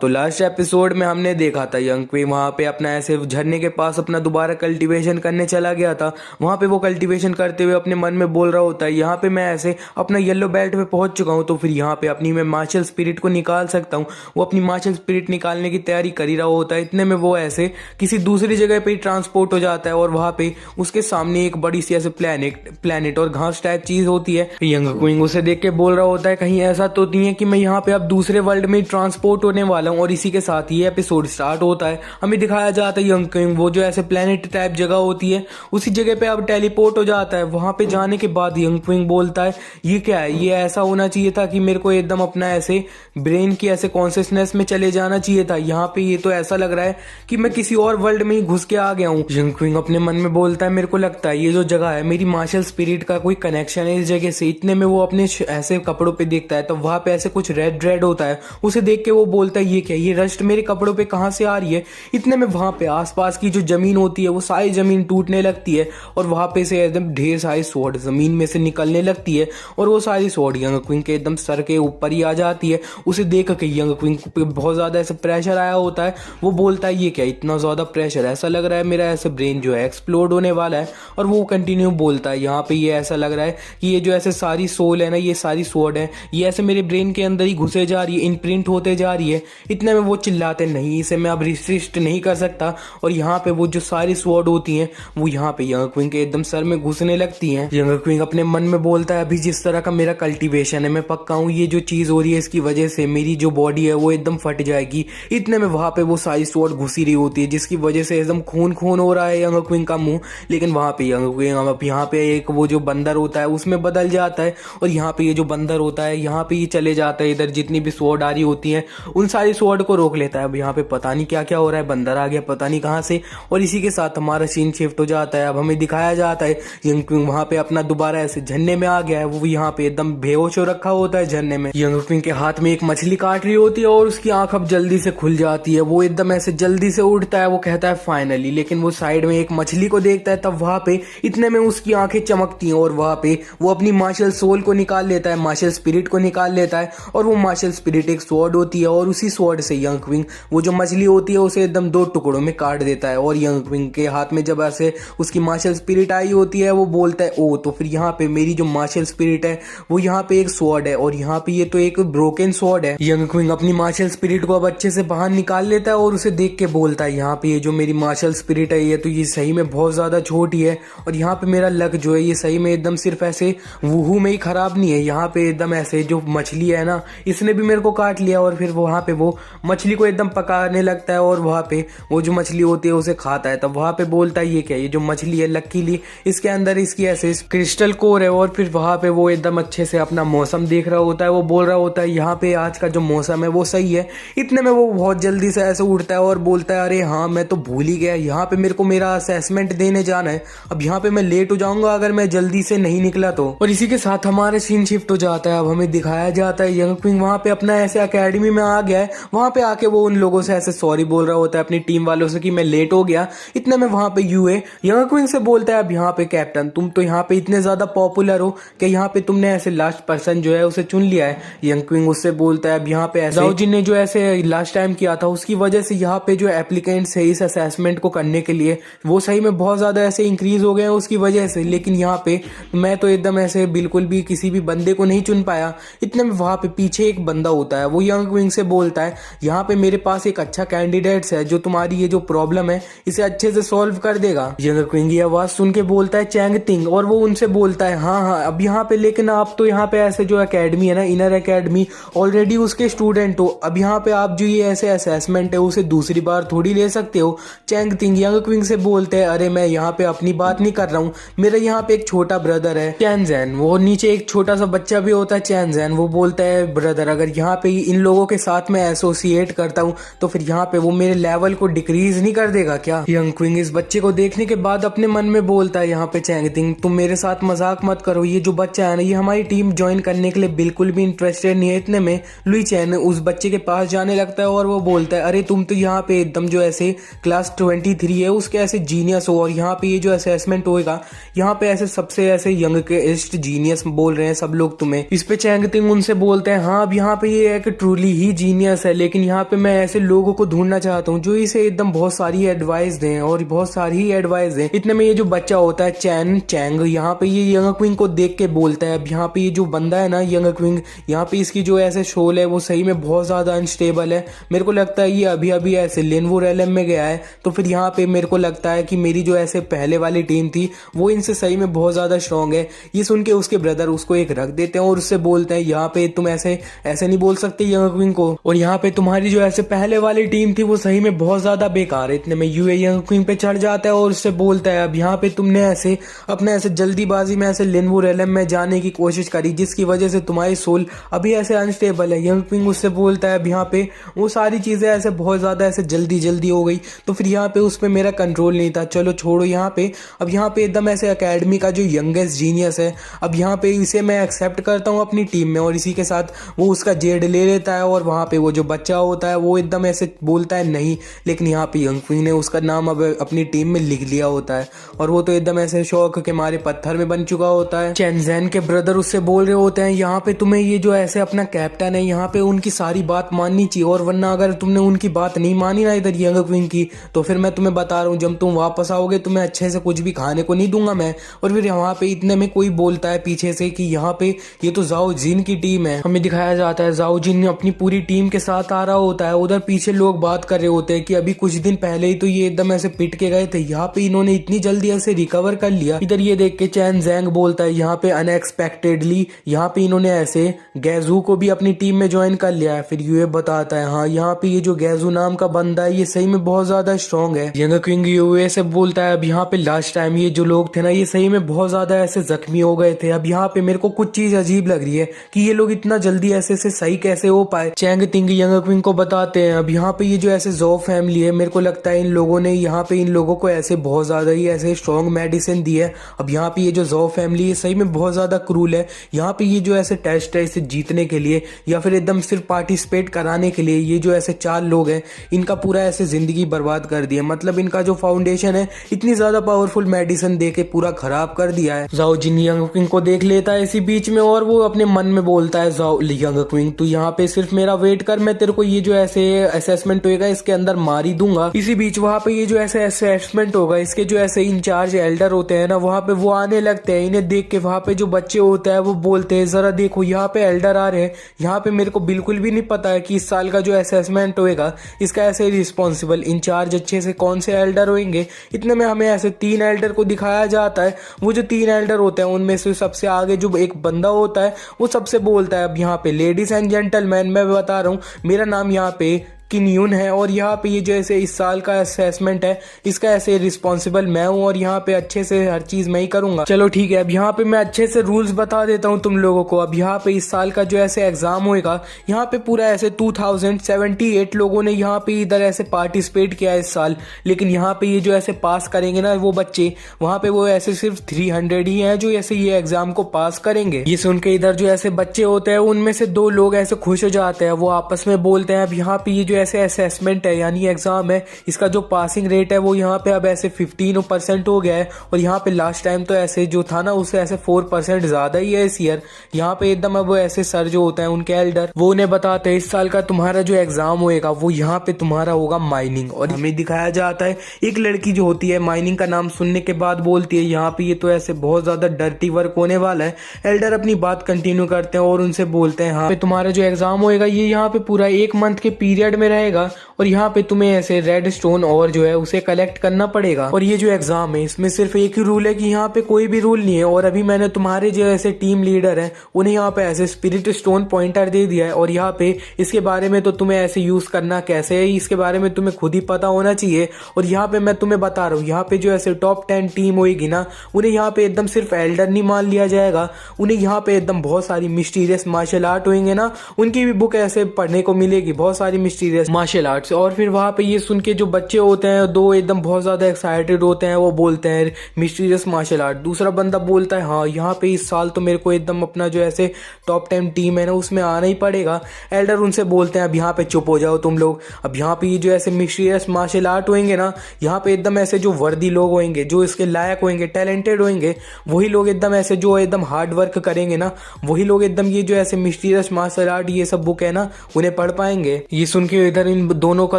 तो last episode में हमने देखा था यंग क्विंग वहाँ पे अपना ऐसे झरने के पास अपना दोबारा कल्टीवेशन करने चला गया था। वहाँ पे वो कल्टीवेशन करते हुए अपने मन में बोल रहा होता है यहाँ पे मैं ऐसे अपना येलो बेल्ट पे पहुंच चुका हूँ, तो फिर यहाँ पे अपनी मैं मार्शल स्पिरिट को निकाल सकता हूँ। वो अपनी मार्शल स्पिरिट निकालने की तैयारी कर ही रहा होता है। इतने में वो ऐसे किसी दूसरी जगह पे ट्रांसपोर्ट हो जाता है और वहाँ पे उसके सामने एक बड़ी सी ऐसे प्लेनेट और घास टाइप चीज होती है। यंग क्विंग उसे देख के बोल रहा होता है कहीं ऐसा तो नहीं है कि मैं यहाँ पे अब दूसरे वर्ल्ड में ट्रांसपोर्ट होने वाला हूँ। और इसी के साथ ये एपिसोड स्टार्ट होता है। हमें दिखाया जाता है यंग क्विंग वो जो ऐसे प्लेनेट टाइप जगह होती है उसी जगह पे अब टेलीपोर्ट हो जाता है। वहां पे जाने के बाद यंग क्विंग बोलता है ये क्या है, ये ऐसा होना चाहिए था कि मेरे को एकदम अपना ऐसे ब्रेन की ऐसे कॉन्शियसनेस में चले जाना चाहिए था। यहाँ पे ये तो ऐसा लग रहा है कि मैं किसी और वर्ल्ड में ही घुस के आ गया हूँ। यंग क्विंग अपने मन में बोलता है मेरे को लगता है ये जो जगह है मेरी मार्शल स्पिरिट का कोई कनेक्शन है इस जगह से। इतने में वो अपने ऐसे कपड़ों पे देखता है तो वहां पे ऐसे कुछ रेड रेड होता है। उसे देख के वो बोलता है ये क्या, ये रस्ट मेरे कपड़ों पे कहाँ से आ रही है। इतने में वहां पे आसपास की जो जमीन होती है वो सारी जमीन टूटने लगती है और वहां पे से एकदम ढेर सारी स्वॉर्ड जमीन में से निकलने लगती है और वो सारी स्वॉर्ड यंग क्विंग के एकदम सर के ऊपर ही आ जाती है। उसे देख के यंग क्विंग पे बहुत ज्यादा ऐसा प्रेशर आया होता है। वो बोलता है ये क्या, इतना ज्यादा प्रेशर, ऐसा लग रहा है मेरा ऐसे ब्रेन जो है एक्सप्लोड होने वाला है। और वो कंटिन्यू बोलता है यहाँ पे ये ऐसा लग रहा है कि ये जो ऐसे सारी सोल है ना, ये सारी स्वॉर्ड है, ये ऐसे मेरे ब्रेन के अंदर ही घुसे जा रही है, इनप्रिंट होते जा रही है। इतने में वो चिल्लाते नहीं इसे मैं अब रिसिस्ट नहीं कर सकता। और यहाँ पे वो जो सारी स्वॉर्ड होती हैं वो यहाँ पे यंग क्विंग के एकदम सर में घुसने लगती हैं। यंग क्विंग अपने मन में बोलता है अभी जिस तरह का मेरा कल्टीवेशन है मैं पक्का हूँ ये जो चीज हो रही है इसकी वजह से मेरी जो बॉडी है वो एकदम फट जाएगी। इतने में वहां पे वो सारी स्वॉर्ड घुसी रही होती है जिसकी वजह से एकदम खून खून हो रहा है यंग क्विंग का मुंह। लेकिन वहां पे यंग क्विंग अब यहाँ पे एक वो जो बंदर होता है उसमें बदल जाता है और यहाँ पे ये जो बंदर होता है यहाँ पे ये चले जाता है इधर जितनी भी स्वॉर्ड आ रही होती है उन सारी स्वॉर्ड को रोक लेता है। अब यहाँ पे पता नहीं क्या क्या हो रहा है, बंदर आ गया पता नहीं कहाँ से। और इसी के साथ हमारा सीन शिफ्ट हो जाता है। अब हमें दिखाया जाता है यंग क्विंग वहां पे अपना दोबारा ऐसे झरने में आ गया है। वो यहाँ पे एकदम बेहोश हो रखा होता है झरने में। यंग क्विंग के हाथ में एक मछली काट रही होती है और उसकी आंख अब जल्दी से खुल जाती है। वो एकदम ऐसे जल्दी से उठता है, वो कहता है फाइनली। लेकिन वो साइड में एक मछली को देखता है तब वहां पे इतने में उसकी आंखें चमकती हैं और वहां पे वो अपनी मार्शल सोल को निकाल लेता है, मार्शल स्पिरिट को निकाल लेता है। और वो मार्शल स्पिरिट एक स्वॉर्ड होती है और उसी स्वॉर्ड से यंग क्विंग वो जो मछली होती है उसे एकदम दो टुकड़ों में काट देता है। और यंग क्विंग के हाथ में जब ऐसे उसकी मार्शल स्पिरिट आई होती है वो बोलता है ओ, तो फिर यहाँ पे मेरी जो मार्शल स्पिरिट है वो यहाँ पे एक स्वॉर्ड है और यहाँ पे ये तो एक ब्रोकन स्वॉर्ड है। यंग क्विंग अपनी मार्शल स्पिरिट को अब अच्छे से बाहर निकाल लेता है और उसे देख के बोलता है यहाँ पे ये जो मेरी मार्शल स्पिरिट है ये तो ये सही में बहुत ज्यादा छोटी है और यहाँ पे मेरा लक जो है ये सही में एकदम सिर्फ ऐसे वूहू में ही खराब नहीं है। यहाँ पे एकदम ऐसे जो मछली है ना इसने भी मेरे को काट लिया और फिर वहां पे वो मछली को एकदम पकाने लगता है और वहां पे वो जो मछली होती है उसे खाता है। तब वहां पे बोलता है ये क्या, ये जो मछली है लकीली इसके अंदर इसकी ऐसे क्रिस्टल कोर है। और फिर वहां पे वो एकदम अच्छे से अपना मौसम देख रहा होता है। वो बोल रहा होता है यहाँ पे आज का जो मौसम है वो सही है। इतने में वो बहुत जल्दी से ऐसे उठता है और बोलता है अरे हाँ मैं तो भूल ही गया, यहाँ पे मेरे को मेरा असेसमेंट देने जाना है। अब यहाँ पे मैं लेट हो जाऊंगा अगर मैं जल्दी से नहीं निकला तो। और इसी के साथ हमारा सीन शिफ्ट हो जाता है। अब हमें दिखाया जाता है यंग क्विंग वहां पे अपना ऐसे अकेडमी में आ गया है। वहां पे आके वो उन लोगों से ऐसे सॉरी बोल रहा होता है अपनी टीम वालों से कि मैं लेट हो गया। इतने में वहां पे यूए यंग क्विंग से बोलता है अब यहाँ पे कैप्टन तुम तो यहाँ पे इतने ज्यादा पॉपुलर हो कि यहाँ पे तुमने ऐसे लास्ट पर्सन जो है उसे चुन लिया है। यंग क्विंग उससे बोलता है अब यहाँ पे ऐसे जाओ जिन ने जो ऐसे लास्ट टाइम किया था उसकी वजह से यहाँ पे जो एप्लीकेंट्स है इस असेसमेंट को करने के लिए वो सही में बहुत ज्यादा ऐसे इंक्रीज हो गए हैं उसकी वजह से। लेकिन यहाँ पे मैं तो एकदम ऐसे बिल्कुल भी किसी भी बंदे को नहीं चुन पाया। इतने में वहां पे पीछे एक बंदा होता है। वो यंग क्विंग से बोलता है यहाँ पे मेरे पास एक अच्छा कैंडिडेट्स है जो तुम्हारी ये जो प्रॉब्लम है इसे अच्छे से सॉल्व कर देगा। यंग क्विंग की आवाज सुन के बोलता है चैंग तिंग। और वो उनसे बोलता है हाँ हाँ अब यहाँ पे लेकिन आप तो यहाँ पे ऐसे जो एकेडमी है ना इनर एकेडमी ऑलरेडी उसके स्टूडेंट हो। अब यहाँ पे आप जो ये ऐसे असेसमेंट है उसे दूसरी बार थोड़ी ले सकते हो। चैंग तिंग यंग क्विंग से बोलते हैं अरे मैं यहाँ पे अपनी बात नहीं कर रहा हूँ, मेरा यहाँ पे एक छोटा ब्रदर है चैनजैन। वो नीचे एक छोटा सा बच्चा भी होता है चैनजैन। वो बोलता है ब्रदर अगर यहाँ पे इन लोगों के साथ मैं एसोसिएट करता हूँ तो फिर यहाँ पे वो मेरे लेवल को डिक्रीज नहीं कर देगा क्या। यंग क्विंग इस बच्चे को देखने के बाद अपने मन में बोलता है यहाँ पे चैंग तिंग तुम मेरे साथ मजाक मत करो, ये जो बच्चा है ना ये हमारी टीम ज्वाइन करने के लिए बिल्कुल भी इंटरेस्टेड नहीं है। इतने में लुई चैन उस बच्चे के पास जाने लगता है और वो बोलता है अरे तुम तो यहाँ पे एकदम जो ऐसे क्लास 23 है उसके ऐसे जीनियस हो और यहाँ पे ये जो असेसमेंट होएगा यहाँ पे ऐसे सबसे ऐसे यंगेस्ट जीनियस बोल रहे हैं सब लोग तुम्हें। इस पे चैंग तिंग उनसे बोलते हैं हाँ अब यहाँ पे ये है कि ट्रूली ही जीनियस है है, लेकिन यहाँ पे मैं ऐसे लोगों को ढूंढना चाहता हूँ जो इसे एकदम बहुत सारी एडवाइस दें और बहुत सारी ही एडवाइस दें। इतने में ये जो बच्चा होता है चैंग यहाँ पे ये यंग क्विंग को देख के बोलता है। अब यहाँ पे ये जो बंदा है ना यंग क्विंग, यहाँ पे इसकी जो ऐसे शोल है वो सही में बहुत ज्यादा अनस्टेबल है। मेरे को लगता है ये अभी अभी ऐसे लिनवो रेलम में गया है, तो फिर यहाँ पे मेरे को लगता है कि मेरी जो ऐसे पहले वाली टीम थी वो इनसे सही में बहुत ज्यादा स्ट्रांग है। ये सुन के उसके ब्रदर उसको एक रख देते हैं और उससे बोलते हैं यहाँ पे तुम ऐसे ऐसे नहीं बोल सकते यंग क्विंग को, और यहाँ पे तुम्हारी जो ऐसे पहले वाली टीम थी वो सही में बहुत ज्यादा बेकार है। इतने में यूए यंग क्विंग पे चढ़ जाता है और उससे बोलता है अब यहाँ पे तुमने ऐसे अपने ऐसे जल्दीबाजी में ऐसे लिनवो रेलम में जाने की कोशिश करी जिसकी वजह से तुम्हारी सोल अभी ऐसे अनस्टेबल है। यंग क्विंग उससे बोलता है अब यहाँ पे वो सारी चीजें ऐसे बहुत ज्यादा ऐसे जल्दी हो गई, तो फिर यहाँ पे उस पर मेरा कंट्रोल नहीं था, चलो छोड़ो यहाँ पे। अब यहाँ पे एकदम ऐसे अकेडमी का जो यंगेस्ट जीनियस है, अब यहाँ पे इसे मैं एक्सेप्ट करता हूँ अपनी टीम में और इसी के साथ वो उसका जेड ले लेता है। और वहाँ पे वो जो बच्चा होता है वो एकदम ऐसे बोलता है नहीं, लेकिन यहाँ पे यंग क्विंग ने उसका नाम अब अपनी टीम में लिख लिया होता है और वो तो एकदम ऐसे शौक के मारे पत्थर में बन चुका होता है। चेनजैन के ब्रदर उससे बोल रहे होते हैं यहाँ पे तुम्हें ये जो ऐसे अपना कैप्टन है यहाँ पे उनकी सारी बात माननी चाहिए, और वरना अगर तुमने उनकी बात नहीं मानी ना इधर यंग क्विंग की, तो फिर मैं तुम्हें बता रहा हूँ जब तुम वापस आओगे तुम्हें अच्छे से कुछ भी खाने को नहीं दूंगा मैं। और फिर यहाँ पे इतने में कोई बोलता है पीछे से कि यहाँ पे ये तो जाओ जिन की टीम है। हमें दिखाया जाता है जाओ जिन अपनी पूरी टीम के साथ आ रहा होता है, उधर पीछे लोग बात कर रहे होते हैं कि अभी कुछ दिन पहले ही तो ये एकदम ऐसे पिट के गए थे, यहाँ पे इन्होंने इतनी जल्दी ऐसे रिकवर कर लिया। इधर ये देख के चैन जैंग बोलता है यहाँ पे अनएक्सपेक्टेडली यहाँ पे इन्होंने ऐसे गैजू को भी अपनी टीम में ज्वाइन कर लिया है। फिर यूए बताता है हाँ यहाँ पे ये जो गैजू नाम का बंदा है ये सही में बहुत ज्यादा स्ट्रॉन्ग है। यंग क्विंग यूए से बोलता है अब यहाँ पे लास्ट टाइम ये जो लोग थे ना ये सही में बहुत ज्यादा ऐसे जख्मी हो गए थे। अब यहाँ पे मेरे को कुछ चीज अजीब लग रही है कि ये लोग इतना जल्दी ऐसे से सही कैसे हो पाए। चैंग तिंग यंग क्विंग को बताते हैं अब यहाँ पे ये जो ऐसे जो फैमिली है मेरे को लगता है इन लोगों ने यहाँ पे इन लोगों को ऐसे बहुत ज्यादा ही ऐसे स्ट्रॉन्ग मेडिसिन दी है। अब यहाँ पे ये जो जो फैमिली है सही में बहुत ज्यादा क्रूल है। यहाँ पे ये जो ऐसे टेस्ट है इसे जीतने के लिए या फिर एकदम सिर्फ पार्टिसिपेट कराने के लिए ये जो ऐसे 4 लोग हैं इनका पूरा ऐसे जिंदगी बर्बाद कर दिया। मतलब इनका जो फाउंडेशन है इतनी ज्यादा पावरफुल मेडिसिन दे के पूरा खराब कर दिया है। जाओ जिन यंग क्विंग को देख लेता है इसी बीच में और वो अपने मन में बोलता है जाओ यंग क्विंग तू यहाँ पे सिर्फ मेरा वेट कर, मैं तेरे को ये जो ऐसे असेसमेंट होगा इसके अंदर मार ही दूंगा। इसी बीच वहाँ पे ये जो ऐसे असेसमेंट होगा इसके जो ऐसे इंचार्ज एल्डर होते हैं ना वहाँ पे वो आने लगते हैं। इन्हें देख के वहाँ पे जो बच्चे होते हैं वो बोलते हैं जरा देखो यहाँ पे एल्डर आ रहे हैं। यहाँ पे मेरे को बिल्कुल भी नहीं पता है कि इस साल का जो असेसमेंट होएगा इसका ऐसे रिस्पॉन्सिबल इंचार्ज अच्छे से कौन से एल्डर होंगे। इतने में हमें ऐसे 3 एल्डर को दिखाया जाता है। वो जो 3 एल्डर होते हैं उनमें से सबसे आगे जो एक बंदा होता है वो सबसे बोलता है अब यहाँ पे लेडीज एंड जेंटलमैन मैं बता रहा हूँ मेरा नाम यहाँ पे किन्यून है और यहाँ पे ये जो ऐसे इस साल का असेसमेंट है इसका ऐसे रिस्पॉन्सिबल मैं हूँ और यहाँ पे अच्छे से हर चीज मैं ही करूंगा। चलो ठीक है अब यहाँ पे मैं अच्छे से रूल्स बता देता हूँ तुम लोगों को। अब यहाँ पे इस साल का जो ऐसे एग्जाम होएगा यहाँ पे पूरा ऐसे 2078 लोगों ने यहाँ पे इधर ऐसे पार्टिसिपेट किया इस साल, लेकिन यहाँ पे ये जो ऐसे पास करेंगे ना वो बच्चे वहाँ पे वो ऐसे सिर्फ 300 ही है जो ऐसे ये एग्जाम को पास करेंगे। ये सुन के इधर जो ऐसे बच्चे होते हैं उनमें से 2 लोग ऐसे खुश हो जाते हैं, वो आपस में बोलते हैं अब यहाँ पे ये जो ऐसे असेसमेंट है यानी एग्जाम है इसका जो पासिंग रेट है वो यहाँ पे अब ऐसे 15% हो गया है और यहाँ पे लास्ट टाइम तो ऐसे जो था ना उससे ऐसे 4% ज्यादा ही है इस ईयर। यहाँ पे एकदम अब ऐसे सर जो होता है उनके एल्डर वो उन्हें बताते हैं इस साल का तुम्हारा जो एग्जाम होएगा वो यहाँ पे तुम्हारा होगा माइनिंग। और हमें दिखाया जाता है एक लड़की जो होती है माइनिंग का नाम सुनने के बाद बोलती है यहाँ पे ये तो ऐसे बहुत ज्यादा डर्टी वर्क होने वाला है। एल्डर अपनी बात कंटिन्यू करते हैं और उनसे बोलते हैं हाँ पे तुम्हारा जो एग्जाम होएगा ये यहाँ पे पूरा 1 मंथ के पीरियड में रहेगा और यहाँ पे तुम्हें ऐसे रेड स्टोन और जो है उसे कलेक्ट करना पड़ेगा। और ये जो एग्जाम है इसमें सिर्फ एक ही रूल है कि यहाँ पे कोई भी रूल नहीं है। और अभी मैंने तुम्हारे जो ऐसे टीम लीडर हैं उन्हें यहाँ पे ऐसे स्पिरिट स्टोन पॉइंटर दे दिया है और यहाँ पे इसके बारे में तो तुम्हें ऐसे यूज करना कैसे है इसके बारे में तुम्हें खुद ही पता होना चाहिए। और यहाँ पे मैं तुम्हें बता रहा हूँ यहाँ पे जो ऐसे टॉप 10 टीम होगी ना उन्हें यहाँ पे एकदम सिर्फ एल्डर नहीं मान लिया जाएगा, उन्हें यहाँ पे एकदम बहुत सारी मिस्टीरियस मार्शल आर्ट होंगे ना उनकी भी बुक ऐसे पढ़ने को मिलेगी, बहुत सारी मिस्टीरियस मिस्टीरियस मार्शल आर्ट्स। और फिर वहाँ पे ये सुन के जो बच्चे होते हैं दो एकदम बहुत ज़्यादा एक्साइटेड होते हैं, वो बोलते हैं मिस्टीरियस मार्शल आर्ट। दूसरा बंदा बोलता है हाँ यहाँ पे इस साल तो मेरे को एकदम अपना जो ऐसे टॉप 10 टीम है ना उसमें आना ही पड़ेगा। एल्डर उनसे बोलते हैं अब यहाँ पे चुप हो जाओ तुम लोग, अब यहाँ पे ये जो ऐसे मिस्टीरियस मार्शल आर्ट होंगे ना, यहाँ पे एकदम ऐसे जो वर्दी लोग होंगे, जो इसके लायक होंगे, टैलेंटेड होंगे, वही लोग एकदम ऐसे जो एकदम हार्ड वर्क करेंगे ना, वही लोग एकदम ये जो ऐसे मिस्टीरियस मार्शल आर्ट ये सब बुक है ना उन्हें पढ़ पाएंगे। ये सुन के इधर इन दोनों का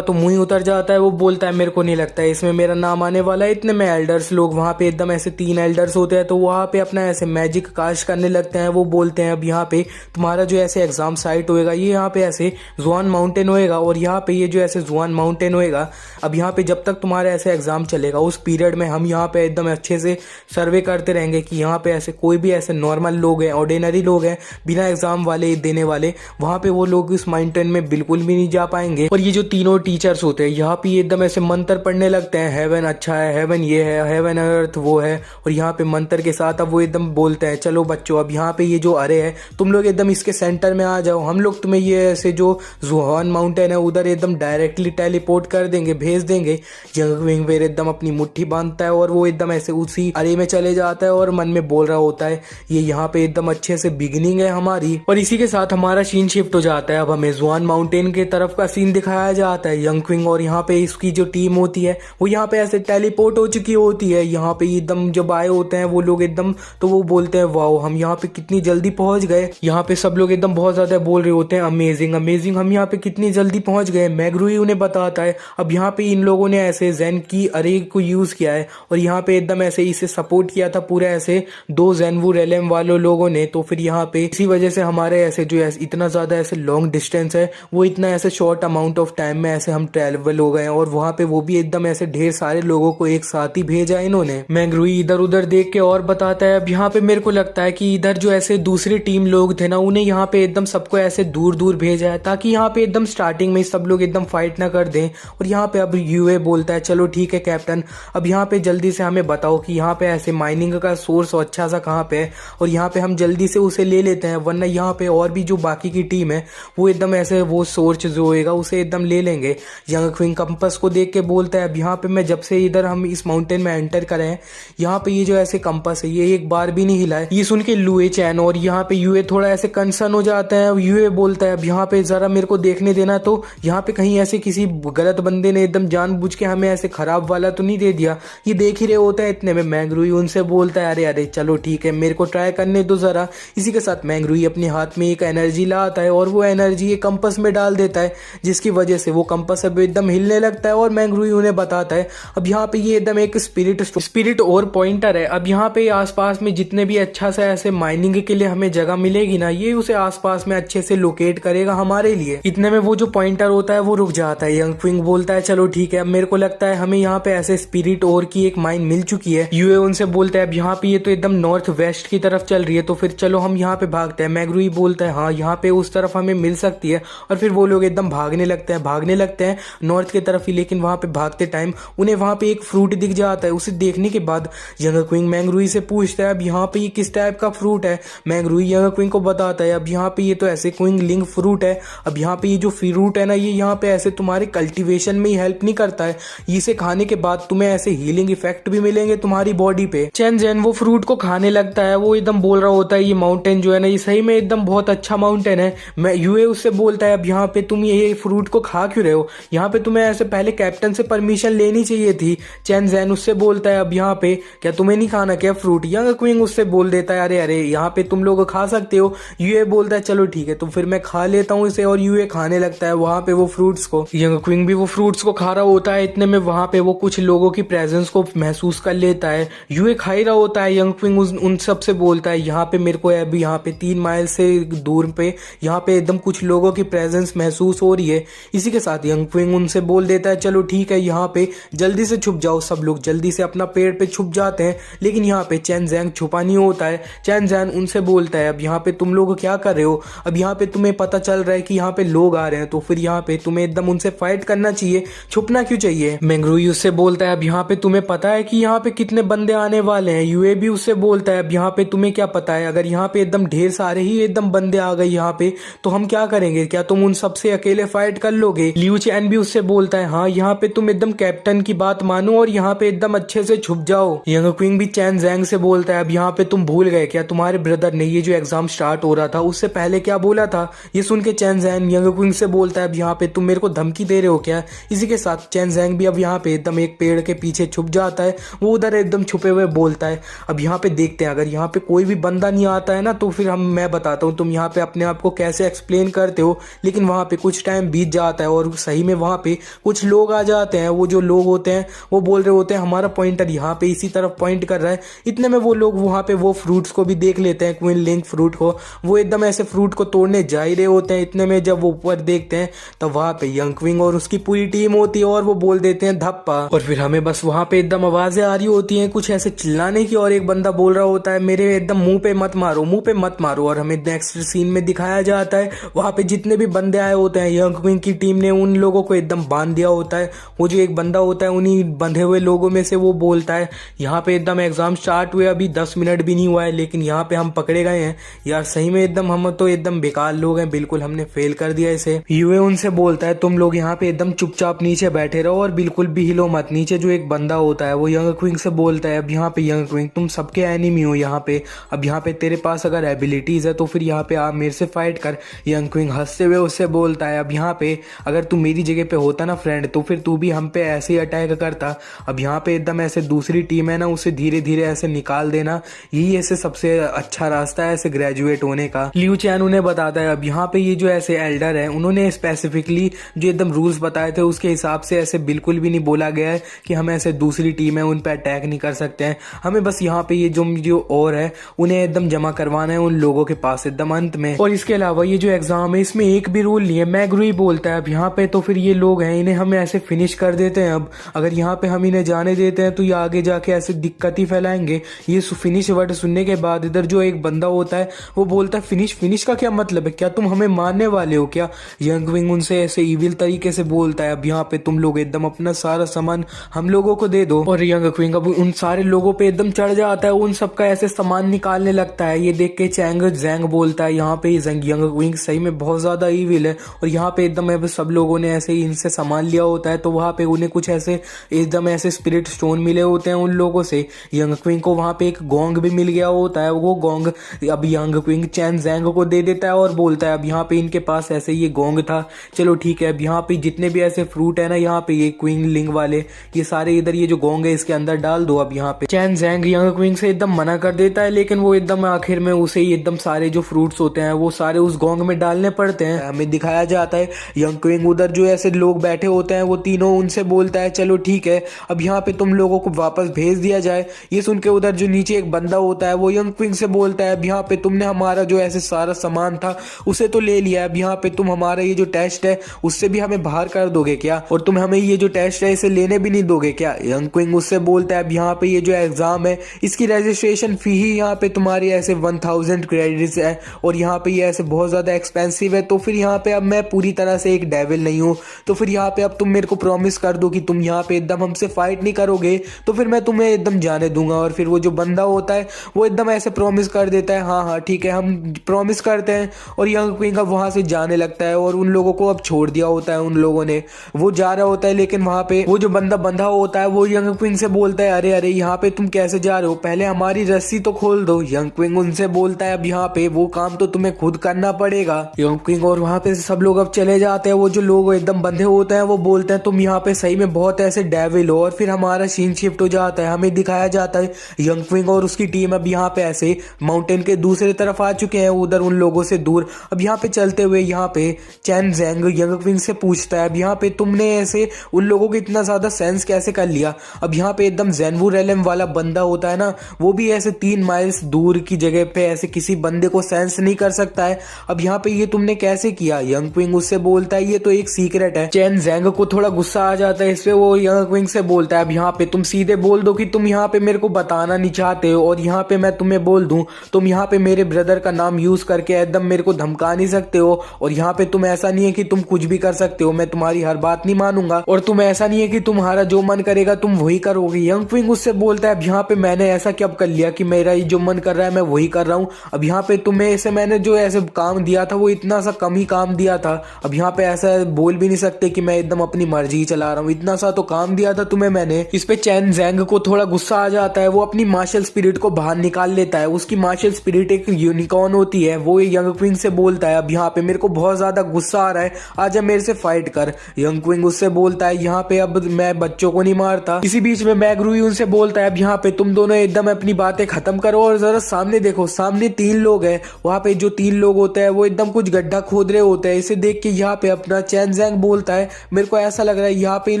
तो मुंह ही उतर जाता है। वो बोलता है मेरे को नहीं लगता है इसमें मेरा नाम आने वाला है। इतने में एल्डर्स लोग वहाँ पे एकदम ऐसे 3 एल्डर्स होते हैं, तो वहाँ पे अपना ऐसे मैजिक कास्ट करने लगते हैं। वो बोलते हैं अब यहाँ पे तुम्हारा जो ऐसे एग्जाम साइट होएगा ये यहाँ पे ऐसे जुआन माउंटेन होएगा, और यहाँ पे ये जो ऐसे जुआन माउंटेन होएगा, अब यहाँ पे जब तक तुम्हारा ऐसे एग्जाम चलेगा उस पीरियड में हम यहाँ पे एकदम अच्छे से सर्वे करते रहेंगे कि यहाँ पे ऐसे कोई भी ऐसे नॉर्मल लोग हैं, ऑर्डिनरी लोग हैं, बिना एग्जाम वाले देने वाले, वहाँ पे वो लोग इस माउंटेन में बिल्कुल भी नहीं जा पाएंगे। और ये जो तीनों टीचर्स होते हैं यहाँ पे एकदम ऐसे मंत्र पढ़ने लगते हैं, हेवन अच्छा है, हेवन ये है, हेवन अर्थ वो है, और यहाँ पे मंत्र के साथ अब वो एकदम बोलते हैं चलो बच्चों अब यहाँ पे ये जो अरे है तुम लोग एकदम इसके सेंटर में आ जाओ, हम लोग तुम्हें ये ऐसे जो जुहान माउंटेन है उधर एकदम डायरेक्टली टेलीपोर्ट कर देंगे, भेज देंगे। यंग विंगवेयर एकदम अपनी मुट्ठी बांधता है और वो एकदम ऐसे उसी अरे में चले जाता है और मन में बोल रहा होता है ये यहाँ पे एकदम अच्छे से बिगिनिंग है हमारी। और इसी के साथ हमारा सीन शिफ्ट हो जाता है, अब हमें जुआन माउंटेन के तरफ का सीन दिखाया जाता है। यंग क्विंग और यहाँ पे इसकी जो टीम होती है वो यहाँ पे ऐसे टेलीपोर्ट हो चुकी होती है। यहाँ पे एकदम जब आए होते हैं वो लोग एकदम, तो वो बोलते हैं वाओ हम यहाँ पे कितनी जल्दी पहुंच गए। यहाँ पे सब लोग एकदम बहुत ज्यादा बोल रहे होते हैं अमेजिंग अमेजिंग, हम यहाँ पे कितनी जल्दी पहुंच गए। मैग्रूई उन्हें बताता है अब यहाँ पे इन लोगों ने ऐसे जेन की अरे को यूज किया है और यहाँ पे एकदम ऐसे इसे सपोर्ट किया था पूरा ऐसे 2 जेनवू रेलेम वालों लोगों ने, तो फिर यहाँ पे इसी वजह से हमारे ऐसे जो इतना ज्यादा ऐसे लॉन्ग डिस्टेंस है वो इतना ऐसे शॉर्ट अमाउंट ऑफ टाइम में ऐसे हम ट्रेवल हो गए, और वहाँ पे वो भी एकदम ऐसे ढेर सारे लोगों को एक साथ ही भेजा इन्होंने। मैग्रूई इधर उधर देख के और बताता है अब यहाँ पे मेरे को लगता है कि इधर जो ऐसे दूसरी टीम लोग थे ना उन्हें यहाँ पे एकदम सबको ऐसे दूर दूर भेजा है ताकि यहाँ पे एकदम स्टार्टिंग में सब लोग एकदम फाइट ना कर दें। और यहाँ पे अब यूए बोलता है चलो ठीक है कैप्टन, अब यहाँ पे जल्दी से हमें बताओ कि यहाँ पे ऐसे माइनिंग का सोर्स अच्छा सा कहाँ पे है और यहाँ पे हम जल्दी से उसे ले लेते हैं, वरना यहाँ पे और भी जो बाकी की टीम है वो एकदम ऐसे वो सोर्स जो होएगा उसे एकदम ले लेंगे। यंग क्विंग कंपस को देख के बोलता है अब यहाँ पे मैं जब से इधर हम इस माउंटेन में एंटर करे हैं यहाँ पे ये जो ऐसे कंपस है ये एक बार भी नहीं हिला है। ये सुन के लुए चैन और यहाँ पे यूए थोड़ा ऐसे कंसर्न हो जाता है। यूए बोलता है अब यहाँ पे जरा मेरे को देखने देना, तो यहाँ पे कहीं ऐसे किसी गलत बंदे ने एकदम जानबूझ के हमें ऐसे खराब वाला तो नहीं दे दिया। ये देख ही रहे होता है। इतने में मैग्रूई उनसे बोलता है अरे अरे चलो ठीक है मेरे को ट्राई करने दो जरा। इसी के साथ मैग्रूई अपने हाथ में एक एनर्जी लाता है और वो एनर्जी ये कंपस में डाल देता है, जिसकी वजह से वो कंपस अब एकदम हिलने लगता है। और मैग्रूई उन्हें बताता है अब यहाँ पे ये एकदम एक स्पिरिट और पॉइंटर है, अब यहाँ पे आसपास में जितने भी अच्छा सा ऐसे माइनिंग के लिए हमें जगह मिलेगी ना ये उसे आसपास में अच्छे से लोकेट करेगा हमारे लिए। इतने में वो जो पॉइंटर होता है वो रुक जाता है। यंग क्विंग बोलता है चलो ठीक है अब मेरे को लगता है हमें यहाँ पे ऐसे स्पिरिट और की एक माइन मिल चुकी है। यूए उनसे बोलता है अब यहाँ पे ये तो एकदम नॉर्थ वेस्ट की तरफ चल रही है, तो फिर चलो हम यहाँ पे भागते हैं। मैग्रूई बोलता है हाँ यहाँ पे उस तरफ हमें मिल सकती है, और फिर वो लोग एकदम भागने लगते हैं नॉर्थ की तरफ ही। लेकिन वहां पे भागते टाइम उन्हें वहां पे एक फ्रूट दिख जाता है। उसे देखने के बाद यंग क्विंग मैग्रूई से पूछता है अब यहाँ पे ये किस टाइप का फ्रूट है। मैग्रूई यंग क्विंग को बताता है अब यहाँ पे ये तो ऐसे क्विंग लिंग फ्रूट है, अब यहाँ पे ये जो फ्रूट है ना ये यहाँ पे ऐसे तुम्हारे कल्टीवेशन में ही हेल्प नहीं करता है, इसे खाने के बाद तुम्हें ऐसे हीलिंग इफेक्ट भी मिलेंगे तुम्हारी बॉडी पे। चैन जैन वो फ्रूट को खाने लगता है, वो एकदम बोल रहा होता है ये माउंटेन जो है ना ये सही में एकदम बहुत अच्छा माउंटेन है। मैं यूए उससे बोलता है अब यहाँ पे तुम ये फ्रूट को खा क्यों रहे हो, यहाँ पे तुम्हें ऐसे पहले कैप्टन से परमिशन लेनी चाहिए थी। चैन जैन उससे बोलता है अब यहाँ पे क्या तुम्हें नहीं खाना क्या फ्रूट। यंग क्विंग उससे बोल देता है अरे अरे यहाँ पे तुम लोग खा सकते हो। यूए बोलता है चलो ठीक है तो फिर मैं खा लेता हूँ इसे, और यूए खाने लगता है वहां पे वो फ्रूट्स को। यंग क्विंग भी वो फ्रूट्स को खा रहा होता है। इतने में वहां पे वो कुछ लोगों की प्रेजेंस को महसूस कर लेता है। यूए खा ही रहा होता है। यंग क्विंग उन सब से बोलता है यहाँ पे मेरे को अभी यहाँ पे 3 माइल से दूर पे यहाँ पे एकदम कुछ लोगों की प्रेजेंस महसूस हो रही है। इसी के साथ यंग क्विंग उनसे बोल देता है चलो ठीक है यहाँ पे जल्दी से छुप जाओ। सब लोग जल्दी से अपना पेड़ पे छुप जाते हैं, लेकिन यहाँ पे चैन जैंग छुपा नहीं होता है। चैन जैन उनसे बोलता है अब यहाँ पे तुम लोग क्या कर रहे हो, अब यहाँ पे तुम्हें पता चल रहा है कि यहाँ पे लोग आ रहे हैं, तो फिर यहाँ पे तुम्हें एकदम उनसे फाइट करना चाहिए, छुपना क्यों चाहिए। मैग्रूई उससे बोलता है अब यहाँ पे तुम्हें पता है कि यहाँ पे कितने बंदे आने वाले हैं। यूए भी उससे बोलता है अब यहाँ पे तुम्हें क्या पता है, अगर यहाँ पे एकदम ढेर सारे ही एकदम बंदे आ गए यहाँ पे तो हम क्या करेंगे, क्या तुम उन सबसे अकेले फाइट फाइट कर लोगे। लियू चैन भी उससे बोलता है हाँ यहाँ पे तुम एकदम कैप्टन की बात मानो और यहाँ पे एकदम अच्छे से छुप जाओ। यंग क्विंग भी चैन जैंग से बोलता है अब यहाँ पे तुम भूल गए क्या तुम्हारे ब्रदर ने ये जो एग्जाम स्टार्ट हो रहा था उससे पहले क्या बोला था। ये सुन के चैन जैंग यंग क्विंग से बोलता है अब यहाँ पे तुम मेरे को धमकी दे रहे हो क्या। इसी के साथ चैन जैंग भी अब यहाँ पे एकदम एक पेड़ के पीछे छुप जाता है। वो उधर एकदम छुपे हुए बोलता है अब यहाँ पे देखते हैं अगर यहाँ पे कोई भी बंदा नहीं आता है ना तो फिर मैं बताता हूँ तुम यहाँ पे अपने आप को कैसे एक्सप्लेन करते हो। लेकिन वहाँ पे कुछ टाइम बीत जाता है और सही में वहाँ पे कुछ लोग आ जाते हैं। वो जो लोग होते हैं वो बोल रहे होते हैं हमारा पॉइंटर यहाँ पे इसी तरफ पॉइंट कर रहा है। इतने में वो लोग वहाँ पे वो फ्रूट्स को भी देख लेते हैं, क्वीन लिंक फ्रूट को। वो एकदम ऐसे फ्रूट को तोड़ने जा ही रहे होते हैं। इतने में जब वो ऊपर देखते हैं तो वहाँ पे यंग क्विंग और उसकी पूरी टीम होती है और वो बोल देते हैं धप्पा। और फिर हमें बस वहाँ पे एकदम आवाजें आ रही होती हैं कुछ ऐसे चिल्लाने की और एक बंदा बोल रहा होता है मेरे एकदम मुंह पे मत मारो, मुंह पे मत मारो। और हमें नेक्स्ट सीन में दिखाया जाता है वहाँ पे जितने भी बंदे आए होते हैं यंग क्विंग की टीम ने उन लोगों को एकदम बांध दिया होता है। वो जो एक बंदा होता है उन्हीं बंधे हुए लोगों में से वो बोलता है यहाँ पे एकदम एग्जाम स्टार्ट हुए अभी 10 मिनट भी नहीं हुआ है लेकिन यहाँ पे हम पकड़े गए हैं। यार सही में एकदम हम तो एकदम बेकार लोग हैं, बिल्कुल हमने फेल कर दिया इसे। यूए उनसे बोलता है तुम लोग यहाँ पे एकदम चुपचाप नीचे बैठे रहो और बिल्कुल भी हिलो मत। नीचे जो एक बंदा होता है वो यंग क्विंग से बोलता है अब यहाँ पे यंग क्विंग तुम सबके एनिमी हो यहाँ पे। अब यहाँ पे तेरे पास अगर एबिलिटीज है तो फिर यहाँ पे आप मेरे से फाइट कर। यंग क्विंग हंसते हुए उससे बोलता है अब यहाँ पे अगर तू मेरी जगह पे होता ना फ्रेंड तो फिर तू भी हम पे ऐसे ही अटैक करता। अब यहाँ पे एकदम ऐसे दूसरी टीम है ना उसे धीरे धीरे ऐसे निकाल देना, यही ऐसे सबसे अच्छा रास्ता है ऐसे ग्रेजुएट होने का। लियू चैन उन्हें बताता है अब यहाँ पे ये जो ऐसे एल्डर है उन्होंने स्पेसिफिकली जो एकदम रूल्स बताए थे उसके हिसाब से ऐसे बिल्कुल भी नहीं बोला गया है कि हम ऐसे दूसरी टीम है उन पे अटैक नहीं कर सकते हैं। हमें बस यहाँ पे ये जो और है उन्हें एकदम जमा करवाना है उन लोगों के पास एकदम अंत में। और इसके अलावा ये जो एग्जाम है इसमें एक भी रूल नहीं है। मैग्रू ही बोलता है अब यहाँ पे तो फिर ये लोग हैं इन्हें हमें ऐसे फिनिश कर देते हैं। अब अगर यहाँ पे हम इन्हें जाने देते हैं तो ये आगे जाके ऐसे दिक्कत ही फैलाएंगे। ये फिनिश वर्ड सुनने के बाद इधर जो एक बंदा होता है वो बोलता है फिनिश फिनिश का क्या मतलब है, क्या तुम हमें मारने वाले हो क्या। यंग विंग उनसे ऐसे इविल तरीके से बोलता है अब यहाँ पे तुम लोग एकदम अपना सारा सामान हम लोगों को दे दो। और यंग क्विंग अब उन सारे लोगों पे एकदम चढ़ जाता है, उन सबका ऐसे सामान निकालने लगता है। ये देख के चैंग जैंग बोलता है यहाँ पे यंग क्विंग सही में बहुत ज्यादा इविल है। और यहाँ पे एकदम सब लोगों ने ऐसे ही इनसे सामान लिया होता है तो वहाँ पे उन्हें कुछ ऐसे एकदम ऐसे स्पिरिट स्टोन मिले होते हैं उन लोगों से। यंग क्विंग को वहाँ पे एक गोंग भी मिल गया होता है। वो गोंग अब यंग क्विंग चैन जैंग को दे देता है और बोलता है अब यहाँ पे इनके पास ऐसे ये गोंग था, चलो ठीक है अब यहाँ पे जितने भी ऐसे फ्रूट है ना यहाँ पे ये क्विंग लिंग वाले ये सारे इधर ये जो गोंग है इसके अंदर डाल दो। अब यहाँ पे चैन जैंग यंग क्विंग से एकदम मना कर देता है लेकिन वो एकदम आखिर में उसे ही एकदम सारे जो फ्रूट्स होते हैं वो सारे उस गोंग में डालने पड़ते हैं। हमें दिखाया जाता है यंग क्विंग उधर जो ऐसे लोग बैठे होते हैं वो तीनों उनसे बोलता है चलो ठीक है अब यहाँ पे तुम लोगों को वापस भेज दिया जाए। ये सुन के उधर जो नीचे एक बंदा होता है वो यंग क्विंग से बोलता है अब यहाँ पे तुमने हमारा जो ऐसे सारा सामान था उसे तो ले लिया, अब यहाँ पे तुम हमारा ये जो टेस्ट है उससे भी हमें बाहर कर दोगे क्या, और तुम हमें ये जो टेस्ट है इसे लेने भी नहीं दोगे क्या। यंग क्विंग उससे बोलता है अब यहाँ पे ये जो एग्जाम है इसकी रजिस्ट्रेशन फी ही यहाँ पे तुम्हारी ऐसे 1000 क्रेडिट्स है और यहाँ पे ये ऐसे बहुत ज्यादा एक्सपेंसिव है। तो फिर यहाँ पे अब मैं पूरी तरह से एक डेविल नहीं हूँ तो फिर यहाँ पे अब तुम मेरे को प्रॉमिस कर दो कि तुम यहाँ पे एकदम हमसे फाइट नहीं करोगे तो फिर मैं तुम्हें एकदम जाने दूंगा। और फिर वो जो बंदा होता है वो एकदम ऐसे प्रॉमिस कर देता है हाँ हाँ ठीक है हम प्रॉमिस करते हैं। और यंग क्विंग अब वहां से जाने लगता है और उन लोगों को अब छोड़ दिया होता है उन लोगों ने। वो जा रहा होता है लेकिन वहां पे वो जो बंदा बंधा होता है वो यंग क्विंग से बोलता है अरे अरे यहाँ पे तुम कैसे जा रहे हो, पहले हमारी रस्सी तो खोल दो। यंग क्विंग उनसे बोलता है अब यहाँ पे वो काम तो तुम्हें खुद करना पड़ेगा। यंग क्विंग और वहां पे सब लोग अब चले जाते हैं। वो जो लोग एकदम बंधे होते हैं वो बोलते हैं तुम यहाँ पे सही में बहुत ऐसे डेविल हो। और फिर हमारा सीन शिफ्ट हो जाता है, हमें दिखाया जाता है यंग क्विंग और उसकी टीम अब यहाँ पे ऐसे माउंटेन के दूसरी तरफ आ चुके हैं उधर उन लोगों से दूर। अब यहाँ पे चलते हुए यहाँ पे चैन जैंग यंग क्विंग से पूछता है अब यहाँ पे तुमने ऐसे उन लोगों को इतना ज्यादा सेंस कैसे कर लिया। अब यहाँ पे एकदम ज़ेनवू रेलम वाला बंदा होता है ना वो भी ऐसे 3 माइल्स दूर की जगह पे ऐसे किसी बंदे को सेंस नहीं कर सकता है। अब यहाँ पे ये तुमने कैसे किया। यंग क्विंग उससे बोलता है ये तो एक सीक्रेट है। चैन जैंग को थोड़ा गुस्सा आ जाता है इस पे, वो यंग क्विंग से बोलता है अब यहाँ पे तुम सीधे बोल दो कि तुम यहाँ पे मेरे को बताना नहीं चाहते हो और यहाँ पे मैं तुम्हें बोल दूं तुम यहाँ पे मेरे ब्रदर का नाम यूज करके एकदम मेरे को धमका नहीं सकते हो। और यहाँ पे तुम ऐसा नहीं है कि तुम कुछ भी कर सकते हो, मैं तुम्हारी हर बात नहीं मानूंगा और तुम ऐसा नहीं है कि तुम्हारा जो मन करेगा तुम वही करोगे। यंग क्विंग उससे बोलता है अब यहाँ पे मैंने ऐसा क्या कर लिया कि मेरा जो मन कर रहा है मैं वही कर रहा हूँ। अब यहाँ पे तुम्हें ऐसे मैंने जो ऐसे काम दिया था वो इतना सा कम ही काम दिया था। अब अब यहाँ पे ऐसा बोल भी नहीं सकते कि मैं एकदम अपनी मर्जी ही चला रहा हूँ, इतना सा तो काम दिया था तुम्हें मैंने। इस पे चैन जैंग को थोड़ा गुस्सा आ जाता है, वो अपनी मार्शल स्पिरिट को बाहर निकाल लेता है। उसकी मार्शल स्पिरिट एक यूनिकॉर्न होती है। वो यंग क्विंग से बोलता है अब यहाँ पे मेरे को बहुत ज्यादा गुस्सा आ रहा है, आजा मेरे से फाइट कर। यंग क्विंग उससे बोलता है यहाँ पे अब मैं बच्चों को नहीं मारता। इसी बीच में मैगरूई उनसे बोलता है अब यहाँ पे तुम दोनों एकदम अपनी बातें खत्म करो और जरा सामने देखो, सामने 3 लोग हैं। वहां पे जो 3 लोग होते हैं वो एकदम कुछ गड्ढा खोद रहे होते हैं। इसे देख के यहाँ पे अपना चैन जैंग बोलता है मेरे को ऐसा लग रहा है यहाँ पे इन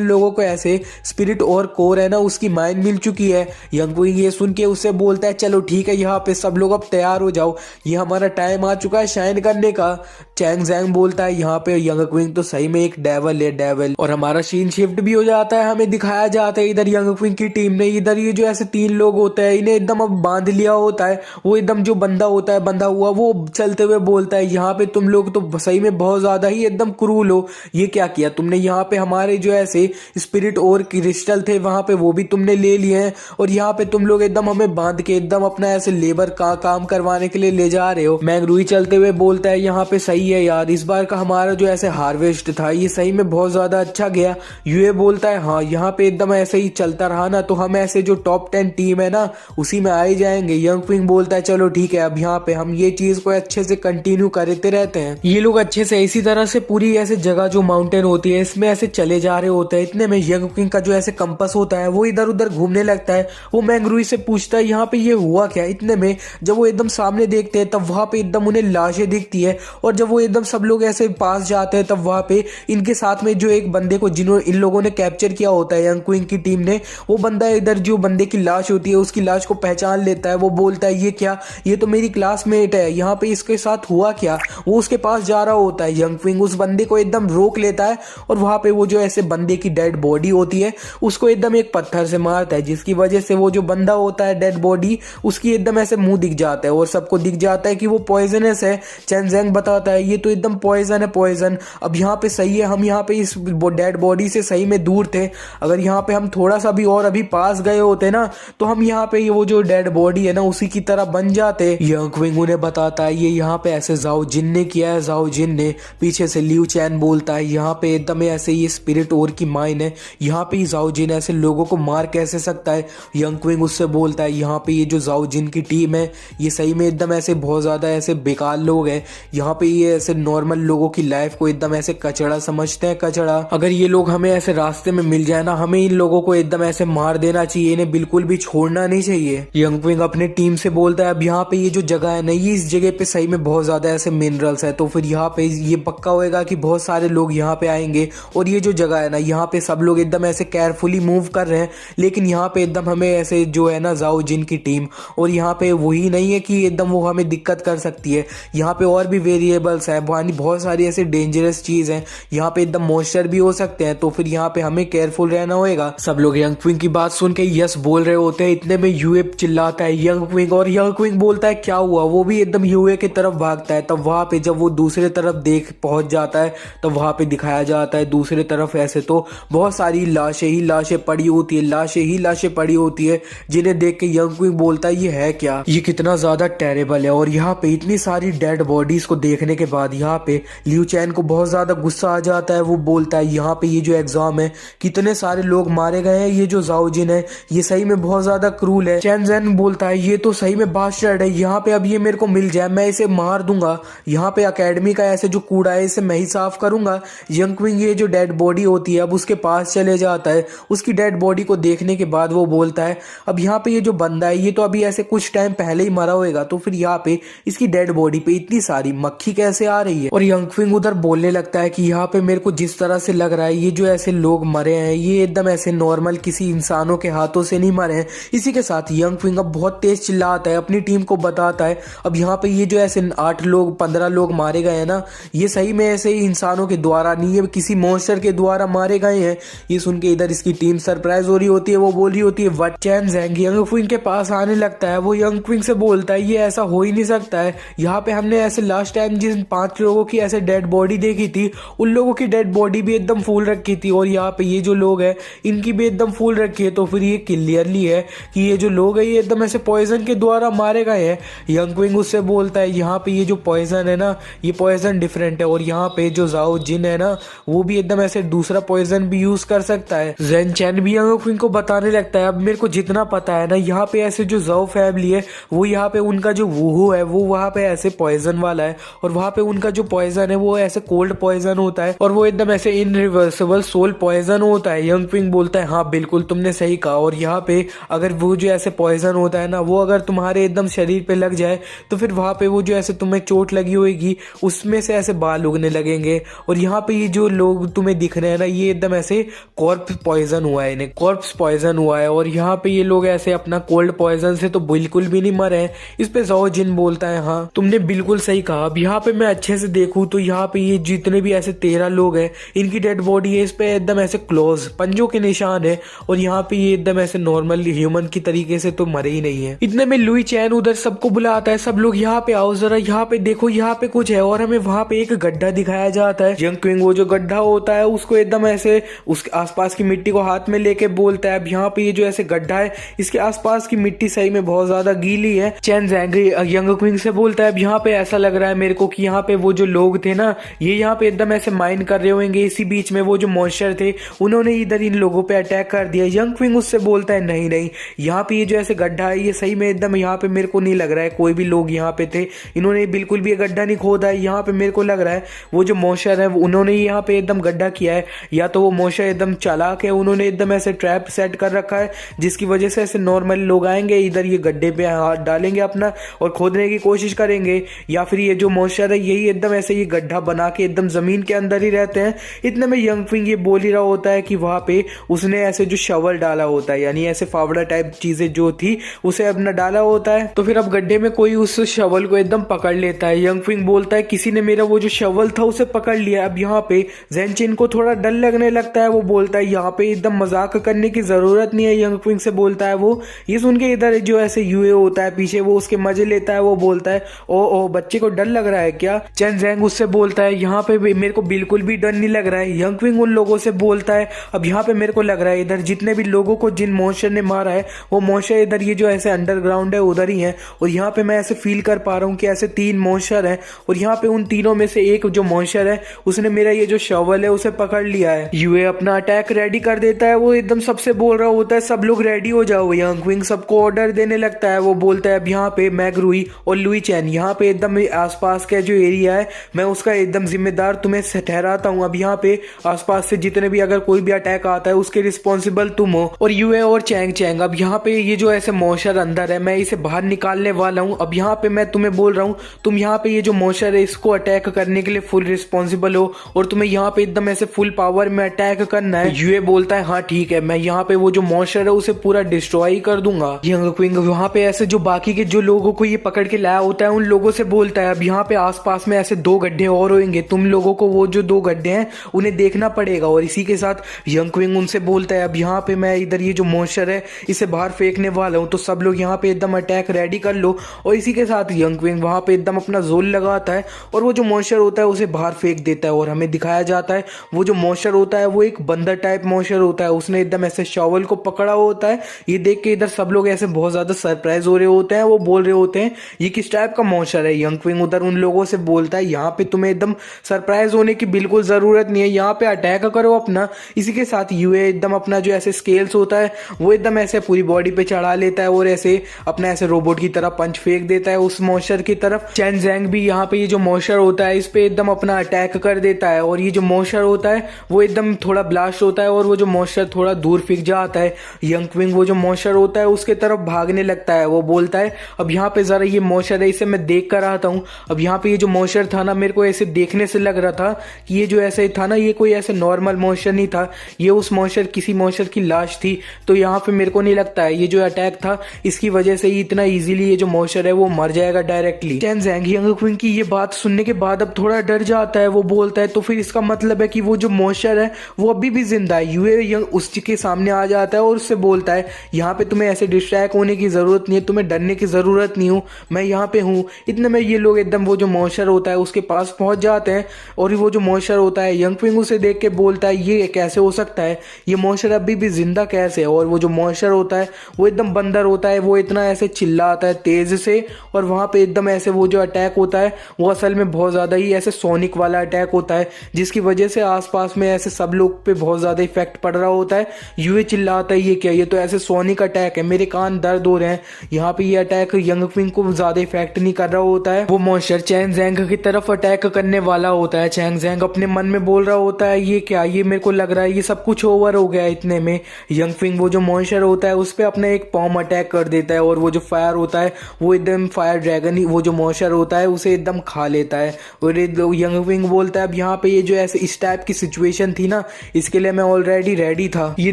लोगों को ऐसे स्पिरिट और कोर है ना उसकी माइंड मिल चुकी है। यंग क्विंग ये सुन के उससे बोलता है चलो ठीक है, यहाँ पे सब लोग अब तैयार हो जाओ, ये हमारा टाइम आ चुका है शाइन करने का। चैंग जैंग बोलता है यहाँ पे यंग क्विंग तो सही में एक डेवल है, डेवल। और हमारा सीन शिफ्ट भी हो जाता है, हमें दिखाया जाता है इधर यंग क्विंग की टीम ने, इधर ये जो ऐसे 3 लोग होते हैं इन्हें एकदम अब बांध लिया होता है। वो एकदम जो बंदा होता है बंधा हुआ वो चलते हुए बोलता है यहाँ पे तुम लोग तो सही में बहुत ज्यादा ही एकदम क्रूल हो, ये क्या किया तुमने, यहाँ पे हमारे जो ऐसे स्पिरिट और क्रिस्टल थे वहां पे वो भी तुमने ले लिए हैं और यहाँ पे तुम लोग एकदम हमें बांध के एकदम अपना ऐसे लेबर का काम करवाने के लिए ले जा रहे हो। मैगरूई चलते हुए बोलता है यहाँ पे सही है यार, इस बार का हमारा जो ऐसे हार्वेस्ट था ये सही में बहुत ज्यादा अच्छा गया। यूए बोलता है हाँ यहाँ पे एकदम ऐसे ही चलता रहा ना तो हम ऐसे जो टॉप 10 टीम है ना उसी में आ ही जाएंगे। यंग क्विंग बोलता है चलो ठीक है, अब यहाँ पे हम ये चीज को अच्छे से कंटिन्यू करते रहते हैं। ये लोग अच्छे से इसी तरह से पूरी ऐसे जगह जो माउंटेन होती है इसमें ऐसे चले जा रहे होते हैं। इतने में यंग क्विंग का जो ऐसे कंपास होता है वो इधर उधर घूमने लगता है। वो मैगरूई से पूछता है यहाँ पे ये हुआ क्या। इतने में जब वो एकदम सामने देखते हैं तब वहां पे एकदम उन्हें लाशें दिखती है और जब वो एकदम सब लोग ऐसे पास जाते हैं तब वहां पे इनके साथ में जो एक बंदे को जिन्होंने इन लोगों ने कैप्चर किया होता है यंग क्विंग की टीम ने, वो बंदा इधर जो बंदे की लाश होती है उसकी लाश को पहचान लेता है। वो बोलता है ये क्या, ये तो मेरी क्लासमेट है, यहाँ पे इसके साथ हुआ क्या। वो उसके पास जा रहा होता है, यंग क्विंग उस बंदे को एकदम रोक लेता है और वहां पे वो जो ऐसे बंदे की डेड बॉडी होती है उसको एकदम एक पत्थर से मारता है, जिसकी वजह से वो जो बंदा होता है डेड बॉडी उसकी एकदम ऐसे मुंह दिख जाता है और सबको दिख जाता है कि वो पॉइजनस है। चैन जैंग बताता है ये तो एकदम पॉइजन है, पॉइजन। अब यहाँ पे सही है, हम यहाँ पे इस डेड बॉडी से सही में दूर थे, अगर यहाँ पे हम थोड़ा सा भी और अभी पास गए होते ना तो हम यहाँ पे वो जो डेड बॉडी है ना उसी की तरह बन जाते। यंग क्विंग उन्हें बताता है ये यहाँ पे ऐसे जाओ जिन ने किया है, जाओ जिन ने। पीछे से लियू चैन बोलता है यहाँ पे एकदम ऐसे ये स्पिरिट और की माइन है, यहाँ पे जाओ जिन ऐसे लोगों को मार कैसे सकता है। यंग क्विंग उससे बोलता है यहाँ पे ये जो जाओ जिन की टीम है ये सही में एकदम ऐसे बहुत ज्यादा ऐसे बेकार लोग हैं, यहाँ पे ये ऐसे नॉर्मल लोगों की लाइफ को एकदम ऐसे कचड़ा समझते हैं, कचड़ा। अगर ये लोग हमें ऐसे रास्ते में मिल जाए ना हमें इन लोगों को एकदम ऐसे मार देना चाहिए, इन्हें बिल्कुल भी छोड़ना नहीं चाहिए। यंग क्विंग अपने टीम से बोलता है अब यहाँ पे ये जो जगह है ना ये इस जगह पे सही में बहुत ज्यादा ऐसे मिनरल्स है, तो फिर यहाँ पे ये पक्का होएगा कि बहुत सारे लोग यहाँ पे आएंगे और ये जो जगह है ना यहाँ पे सब लोग एकदम ऐसे केयरफुली मूव कर रहे हैं, लेकिन यहाँ पे एकदम हमें ऐसे जो है ना जाओ जिन की टीम और यहाँ पे वही नहीं है कि एकदम वो हमें दिक्कत कर सकती है, यहाँ पे और भी वेरिएबल्स है, बहुत सारी ऐसे डेंजरस चीज है, यहाँ पे एकदम मॉन्स्टर भी हो सकते हैं, तो फिर यहाँ पे हमें केयरफुल रहना होगा। सब लोग यंग क्विंग की बात सुन के यस बोल रहे होते हैं। इतने में यूए चिल्लाता है यंग क्विंग और यंग क्विंग बोलता है क्या हुआ, वो भी एकदम यूए की तरफ भागता है। तब वहां पे जब वो दूसरे तरफ देख पहुंच जाता है तब वहां पे दिखाया जाता है दूसरे तरफ ऐसे तो बहुत सारी लाशें ही लाशें पड़ी होती है, लाशें ही लाशें पड़ी होती है, जिन्हें देख के यंग क्विंग बोलता है ये है क्या, ये कितना ज्यादा टेरेबल है। और यहाँ पे इतनी सारी डेड बॉडीज को देखने के बाद यहाँ पे लियू चैन को बहुत ज्यादा गुस्सा आ जाता है। वो बोलता है यहाँ पे ये जो एग्जाम है कितने सारे लोग मारे गए हैं, ये जो जाओ जिन है ये सही में बहुत ज्यादा क्रूल है। चैन जैन बोलता है ये तो सही में बास्टर्ड है, यहाँ पे अब ये मेरे को मिल जाए मैं इसे मार दूंगा, यहाँ पे एकेडमी का ऐसे जो कूड़ा है इसे मैं ही साफ करूंगा। यंग क्विंग ये जो डेड बॉडी होती है अब उसके पास चले जाता है, उसकी डेड बॉडी को देखने के बाद वो बोलता है अब यहाँ पे ये जो बंदा है ये तो अभी ऐसे कुछ टाइम पहले ही मरा होएगा, तो फिर यहाँ पे इसकी डेड बॉडी पे इतनी सारी मक्खी कैसे आ रही है। और यंग क्विंग उधर बोलने लगता है कि यहाँ पे मेरे को जिस तरह से लग रहा है ये जो ऐसे लोग मरे हैं ये एकदम ऐसे नॉर्मल किसी इंसानों के हाथों से नहीं मरे हैं। इसी के साथ यंग क्विंग अब बहुत तेज चिल्लाता है, अपनी टीम को बताता है अब यहाँ पे ये जो ऐसे 8 लोग 15 लोग मारे गए हैं ना ये सही में ऐसे ही इंसानों के द्वारा नहीं है, किसी मॉन्स्टर के द्वारा मारे गए हैं। ये सुन के इधर इसकी टीम सरप्राइज हो रही होती है, वो बोल रही होती है व्हाट। चैन जैंग यंग क्विंग के पास आने लगता है, वो यंग क्विंग से बोलता है ये ऐसा हो ही नहीं सकता है, यहाँ पे हमने ऐसे लास्ट टाइम जिन 5 लोगों की ऐसे डेड बॉडी देखी थी उन लोगों की डेड बॉडी भी एकदम फूल रखी थी और यहाँ पे ये जो लोग हैं इनकी भी एकदम फूल रखी है, तो फिर ये क्लियरली है कि ये जो लोग हैं ये एकदम ऐसे पॉइजन के द्वारा मारे गए हैं। यंग क्विंग उससे बोलता है यहाँ पे ये जो पॉइजन है ना ये पॉइजन डिफरेंट है और यहाँ यहाँ पे जो जाओ जिन है ना वो भी एकदम ऐसे दूसरा पॉइजन भी यूज कर सकता है। जेन चैन भी यंग क्विंग को बताने लगता है अब मेरे को जितना पता है ना यहाँ पे ऐसे जो जाओ फैमिली है वो यहाँ पे उनका जो वूहू है वो वहाँ पे ऐसे पॉइजन वाला है और वहाँ पे उनका जो पॉइजन है वो ऐसे कोल्ड पॉइजन होता है और वो एकदम ऐसे इनरिवर्सिबल सोल पॉइजन होता है। यंग क्विंग बोलता है हाँ बिल्कुल तुमने सही कहा, और यहाँ पे अगर वो जो ऐसे पॉइजन होता है ना वो अगर तुम्हारे एकदम शरीर पे लग जाए तो फिर वहाँ पे वो जो ऐसे तुम्हें चोट लगी होगी उसमें से ऐसे बाल उगने लगेंगे। और यहाँ पे ये जो लोग तुम्हें दिख रहे हैं ना ये एकदम ऐसे कॉर्प्स पॉइजन हुआ है, इन्हें कॉर्प्स पॉइजन हुआ है और यहाँ पे ये लोग ऐसे अपना कोल्ड पॉइजन से तो बिल्कुल भी नहीं मरे हैं। इस पे जाओ जिन बोलता है हाँ तुमने बिल्कुल सही कहा। अब यहाँ पे मैं अच्छे से देखूं तो यहाँ पे ये जितने भी ऐसे 13 लोग हैं इनकी डेड बॉडी है, इस पे एकदम ऐसे क्लोज पंजों के निशान है और यहाँ पे ये एकदम ऐसे नॉर्मल ह्यूमन की तरीके से तो मरे ही नहीं है। इतने में लुई चैन उधर सबको बुलाता है, सब लोग यहाँ पे आओ जरा, यहाँ पे देखो यहाँ पे कुछ है और हमें वहाँ पे एक गड्ढा दिखाया जाता है। यंग क्विंग वो जो गड्ढा होता है उसको एकदम ऐसे उसके आसपास की मिट्टी को हाथ में लेके बोलता है अब यहाँ पे ये जो ऐसे गड्ढा है इसके आसपास की मिट्टी सही में बहुत ज्यादा गीली है। चैन जैंगरी यंग क्विंग से बोलता है अब यहाँ पे ऐसा लग रहा है मेरे को कि यहाँ पे वो जो लोग थे ना ये यहाँ पे एकदम ऐसे माइन कर रहे होंगे, इसी बीच में वो जो मॉन्स्टर थे उन्होंने इधर इन लोगों पे अटैक कर दिया। यंग क्विंग उससे बोलता है नहीं नहीं यहाँ पे ये जो ऐसे गड्ढा है ये सही में एकदम यहाँ पे मेरे को नहीं लग रहा है कोई भी लोग यहाँ पे थे, इन्होंने बिल्कुल भी ये गड्ढा नहीं खोदा है। यहाँ पे मेरे को लग रहा है वो जो मॉन्स्टर है उन्होंने यहाँ पे एकदम गड्ढा किया है, या तो वो मॉन्स्टर एकदम चालाक है, उन्होंने एकदम ऐसे ट्रैप सेट कर रखा है जिसकी वजह से ऐसे नॉर्मल लोग आएंगे इधर ये गड्ढे पे हाथ डालेंगे अपना और खोदने की कोशिश करेंगे, या फिर ये जो मॉन्स्टर है यही एकदम ऐसे ये गड्ढा बना के एकदम जमीन के अंदर ही रहते हैं। इतने में यंग क्विंग ये बोल ही रहा होता है कि वहां पे उसने ऐसे जो शवल डाला होता है यानी ऐसे फावड़ा टाइप चीजें जो थी उसे अपना डाला होता है, तो फिर अब गड्ढे में कोई उस शवल को एकदम पकड़ लेता है। यंग क्विंग बोलता है किसी ने मेरा वो जो शवल था उसे पकड़ लिया। अब यहाँ पे जेनचिन को थोड़ा डर लगने लगता है, वो बोलता है यहाँ पे एकदम मजाक करने की जरूरत नहीं है। यंग क्विंग से बोलता है वो, ये सुन के इधर जो ऐसे यूए होता है पीछे वो उसके मजे लेता है, वो बोलता है ओ बच्चे को डर लग रहा है क्या? चैन जैंग उससे बोलता है यहाँ पे मेरे को बिल्कुल भी डर नहीं लग रहा है। यंग क्विंग उन लोगों से बोलता है अब यहाँ पे मेरे को लग रहा है इधर जितने भी लोगों को जिन मॉन्स्टर ने मारा है वो मॉन्स्टर इधर ये जो ऐसे अंडरग्राउंड है उधर ही है, और यहाँ पे मैं ऐसे फील कर पा रहा हूँ कि ऐसे 3 मॉन्स्टर हैं और यहाँ पे उन तीनों में से एक जो मॉन्स्टर है उसने मेरा ये जो शवल है उसे पकड़ लिया है। यूए अपना अटैक रेडी कर देता है, वो एकदम सबसे बोल रहा होता है सब लोग रेडी हो जाओ। यंग क्विंग सबको ऑर्डर देने लगता है, वो बोलता है अब यहाँ पे मैग रुई और लुई चैन यहाँ पे एकदम आसपास का जो एरिया है मैं उसका एकदम जिम्मेदार तुम्हें ठहराता हूँ। अब यहाँ पे आसपास से जितने भी अगर कोई भी अटैक आता है उसके रिस्पॉन्सिबल तुम हो। और यूए और चैंग चैंग अब यहाँ पे ये जो ऐसे मॉन्स्टर अंदर है मैं इसे बाहर निकालने वाला हूँ। अब यहाँ पे मैं तुम्हें बोल रहा हूँ तुम यहाँ पे ये जो मॉन्स्टर है इसको अटैक करने के लिए फुल रिस्पॉन्सिबल हो और तुम्हें यहाँ पे एकदम ऐसे फुल पावर में अटैक करना है। यूए बोलता है हाँ ठीक है, मैं यहाँ पे वो जो मॉन्स्टर है उसे पूरा डिस्ट्रॉय कर दूंगा। यंग क्विंग वहाँ पे ऐसे जो बाकी के जो लोगों को ये पकड़ के लाया होता है उन लोगों से बोलता है अब यहाँ पे आसपास में ऐसे 2 गड्ढे और होंगे, तुम लोगों को वो जो 2 गड्ढे हैं उन्हें देखना पड़ेगा। और इसी के साथ यंग क्विंग उनसे बोलता है अब यहाँ पे मैं इधर ये जो मॉन्स्टर है इसे बाहर फेंकने वाला हूँ, तो सब लोग यहाँ पे एकदम अटैक रेडी कर लो। और इसी के साथ यंग क्विंग वहाँ पे एकदम अपना जोल लगाता है और वो जो मॉन्स्टर होता है उसे बाहर फेंक देता है। और हमें दिखाया जाता है वो जो मॉन्स्टर होता है वो एक बंदर टाइप मॉन्स्टर होता है, उसने एकदम ऐसे शॉवल को पकड़ा होता है। ये देख के इधर सब लोग ऐसे बहुत ज्यादा सरप्राइज हो रहे होते हैं, वो बोल रहे होते हैं ये किस टाइप का मॉन्स्टर है। यंग क्विंग उधर उन लोगों से बोलता है यहाँ पे तुम्हें एकदम सरप्राइज होने की बिल्कुल जरूरत नहीं है, यहाँ पे अटैक करो अपना। इसी के साथ यूए एकदम अपना जो ऐसे स्केल्स होता है वो एकदम ऐसे पूरी बॉडी पे चढ़ा लेता है और ऐसे अपना ऐसे रोबोट की तरह पंच फेंक देता है उस मॉन्स्टर की तरफ। चैन जैंग भी यहाँ पे ये जो मॉन्स्टर होता है इस पे एकदम अपना अटैक कर देता है और ये जो मॉन्स्टर होता है वो एकदम थोड़ा ब्लास्ट होता है और वो जो मॉन्स्टर थोड़ा दूर फेंक जाता है। यंग क्विंग वो जो मॉन्स्टर होता है उसके तरफ भागने लगता है, वो बोलता है अब यहाँ पे जरा ये मॉन्स्टर है इसे मैं देख कर आता हूँ। अब यहाँ पे ये जो मॉन्स्टर था ना मेरे को ऐसे देखने से लग रहा था कि ये जो ऐसे था ना ये कोई ऐसे नॉर्मल मॉन्स्टर नहीं था, ये उस मॉन्स्टर किसी मॉन्स्टर की लाश थी। तो यहाँ पे मेरे को नहीं लगता है ये जो अटैक था इसकी वजह से ही इतना इजीली ये जो मॉन्स्टर है वो मर जाएगा डायरेक्टली। चैन जैंग यंग क्विंग की ये बात सुनने के बाद अब थोड़ा डर जाता है, वो बोलता है तो फिर इसका मतलब है कि वो जो मॉन्स्टर है वो अभी भी जिंदा है। यूए उसके सामने आ जाता है और उससे बोलता है यहाँ पे तुम्हें ऐसे डिस्ट्रैक्ट होने की जरूरत नहीं है, तुम्हें डरने की जरूरत नहीं हो, मैं यहाँ पे हूँ। इतने में ये लोग एकदम वो जो मॉन्स्टर होता है उसके पास पहुंच जाते हैं और वो जो मॉन्स्टर होता है यंग क्विंग उसे देख के बोलता है ये कैसे हो सकता है, ये मॉन्स्टर अभी भी जिंदा कैसे है। और वो जो मॉन्स्टर होता है वो एकदम बंदर होता है, वो इतना ऐसे चिल्लाता है तेज से और वहां पे एकदम ऐसे वो जो अटैक होता है वो असल में बहुत ज्यादा ही ऐसे सोनिक वाला अटैक होता है, जिसकी वजह से आसपास में ऐसे सब लोग पे बहुत ज्यादा इफेक्ट पड़ रहा होता है। यूए चिल्लाता है ये क्या, ये तो ऐसे सोनिक अटैक है, मेरे कान दर्द हो रहे हैं। यहाँ पे ये अटैक यंग क्विंग को ज्यादा इफेक्ट नहीं कर रहा होता है। वो मॉन्स्टर चैंग ज़ैंग की तरफ अटैक करने वाला होता है। चैंग ज़ैंग अपने मन में बोल रहा होता है ये क्या, ये मेरे को लग रहा है ये सब कुछ ओवर हो गया। इतने में यंग क्विंग वो जो मॉन्स्टर होता है उस पर अपना एक पॉम अटैक कर देता है और वो जो फायर होता है वो एकदम फायर ड्रैगन वो जो मॉन्स्टर होता है उसे एकदम खा लेता है। और यंग क्विंग बोलता है अब यहाँ पे ये जो ऐसे इस टाइप की सिचुएशन थी ना, इसके लिए मैं ऑलरेडी रेडी था। ये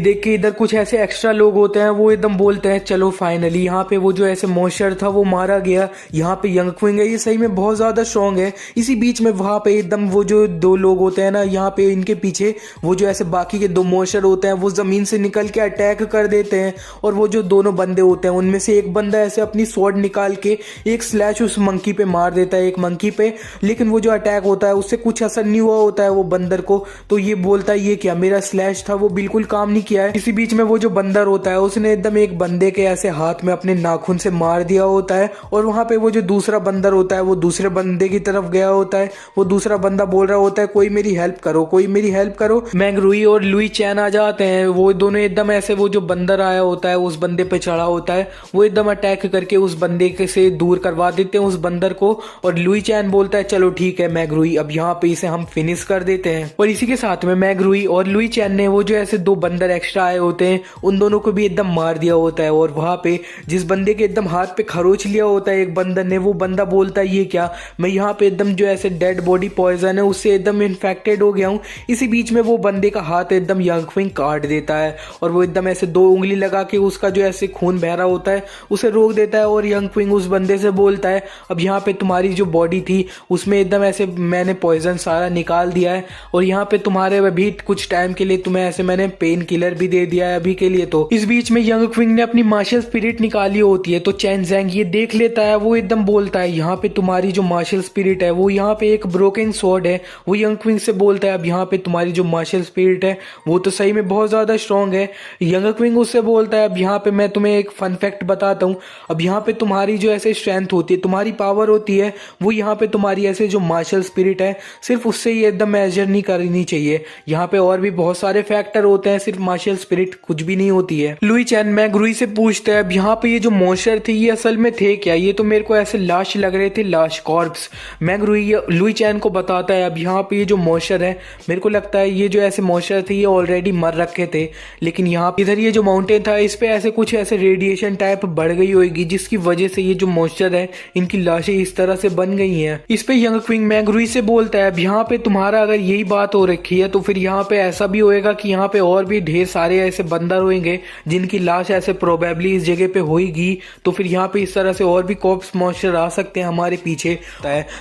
देख के इधर कुछ ऐसे एक्स्ट्रा लोग होते हैं, वो एकदम बोलते हैं चलो फाइनली यहाँ पे वो जो ऐसे मॉन्स्टर था वो मारा गया। यहाँ पे यंग क्विंग है, ये सही में बहुत ज्यादा स्ट्रॉन्ग है। इसी बीच में वहां पे एकदम वो जो दो लोग होते हैं ना, यहाँ पे इनके पीछे वो जो ऐसे बाकी के दो मॉन्स्टर होते हैं वो जमीन से निकल के अटैक कर देते हैं। और वो जो दोनों बंदे होते हैं उनमें से एक बंदा ऐसे अपनी स्वॉर्ड निकाल के एक स्लैश उस मंकी पे मार देता है, एक मंकी पे। लेकिन वो जो अटैक होता है उससे कुछ असर नहीं हुआ होता है वो बंदर को। तो ये बोलता है ये क्या, मेरा स्लैश था वो बिल्कुल काम नहीं किया है। इसी बीच में वो जो बंदर होता है उसने एकदम एक बंदे के ऐसे हाथ में अपने नाखून से मार दिया होता है। और वहां पे वो जो दूसरा बंदर होता है वो दूसरे बंदे की तरफ गया होता है। वो दूसरा बंदा बोल रहा होता है कोई मेरी हेल्प करो, कोई मेरी हेल्प करो। मैंग रुई और लुई चैन आ जाते हैं। वो दोनों एकदम ऐसे वो जो बंदर आया होता है उस बंदे पे चढ़ा होता है, वो एकदम अटैक करके उस बंदे से दूर करवा देते हैं उस बंदर को। और लुई चैन बोलता है चलो ठीक है मैग रुई, अब यहाँ पे इसे हम फिनिश कर देते हैं। और इसी के साथ में मैग रुई और लुई चैन ने वो जो ऐसे दो बंदर एक्स्ट्रा आए होते हैं उन दोनों को भी एकदम मार दिया होता है। और वहां पे जिस बंदे के एकदम हाथ पे खरोच लिया होता है एक बंदर ने, वो बंदा बोलता है ये क्या, मैं यहाँ पे एकदम जो ऐसे डेड बॉडी पॉइजन है उससे एकदम इन्फेक्टेड हो गया हूँ। इसी बीच में वो बंदे का हाथ एकदम यंग क्विंग काट देता है और वो एकदम ऐसे दो उंगली लगा के उसका जो ऐसे खून बह रहा होता है उसे रोक देता है। और यंग क्विंग उस बंदे से बोलता है अब यहाँ पे तुम्हारी जो बॉडी थी उसमें एकदम ऐसे मैंने पॉइजन सारा निकाल दिया है और यहाँ पे तुम्हारे अभी कुछ टाइम के लिए तुम्हें ऐसे मैंने पेन किलर भी दे दिया है अभी के लिए। तो इस बीच में यंग क्विंग ने अपनी मार्शल स्पिरिट निकाली होती है, तो चैन ज़ैंग ये देख लेता है। वो एकदम बोलता है यहाँ पे तुम्हारी जो मार्शल स्पिरिट है वो यहाँ पे एक ब्रोकन स्वॉर्ड है। वो यंग क्विंग से बोलता है अब यहाँ पे तुम्हारी जो मार्शल स्पिरिट है वो तो सही में बहुत ज्यादा स्ट्रांग है। यंग क्विंग उससे बोलता है अब यहाँ पे मैं तुम्हें एक फन फैक्ट बताता हूँ, अब यहाँ पे तुम्हारी जो ऐसे स्ट्रेंथ होती है, तुम्हारी पावर होती है, वो यहाँ पे तुम्हारी ऐसे जो मार्शल स्पिरिट है सिर्फ उससे ही एकदम मेजर नहीं करनी चाहिए। यहाँ पे और भी बहुत सारे फैक्टर होते हैं, सिर्फ मार्शल स्पिरिट कुछ भी नहीं होती है। लुई चैन मैग रुई से पूछता है अब यहाँ पे ये जो मॉन्स्टर थे ये असल में थे क्या, ये तो मेरे को ऐसे लाश लग रहे थे, लाश कॉर्प्स। मैग रुई लुई चैन को बताता है अब यहाँ पे ये जो मॉन्स्टर है मेरे को लगता है ये जो ऐसे मॉन्स्टर थे ये ऑलरेडी मर रखे थे, लेकिन यहाँ इधर ये जो माउंटेन था इस पे ऐसे कुछ ऐसे रेडिएशन टाइप बढ़ गई होगी जिसकी वजह से ये जो मॉन्स्टर है इनकी लाशें इस तरह से बन गई हैं। इस पे यंग क्विंग मैग रुई से बोलता है अब यहाँ पे तुम्हारा अगर यही बात हो रखी है तो फिर यहाँ पे ऐसा भी होएगा कि यहाँ पे और भी ढेर सारे ऐसे बंदर होंगे जिनकी लाश ऐसे प्रोबेबली इस जगह पे होगी, तो फिर यहाँ पे इस तरह से और भी कॉप्स मॉन्स्टर आ सकते हैं हमारे पीछे।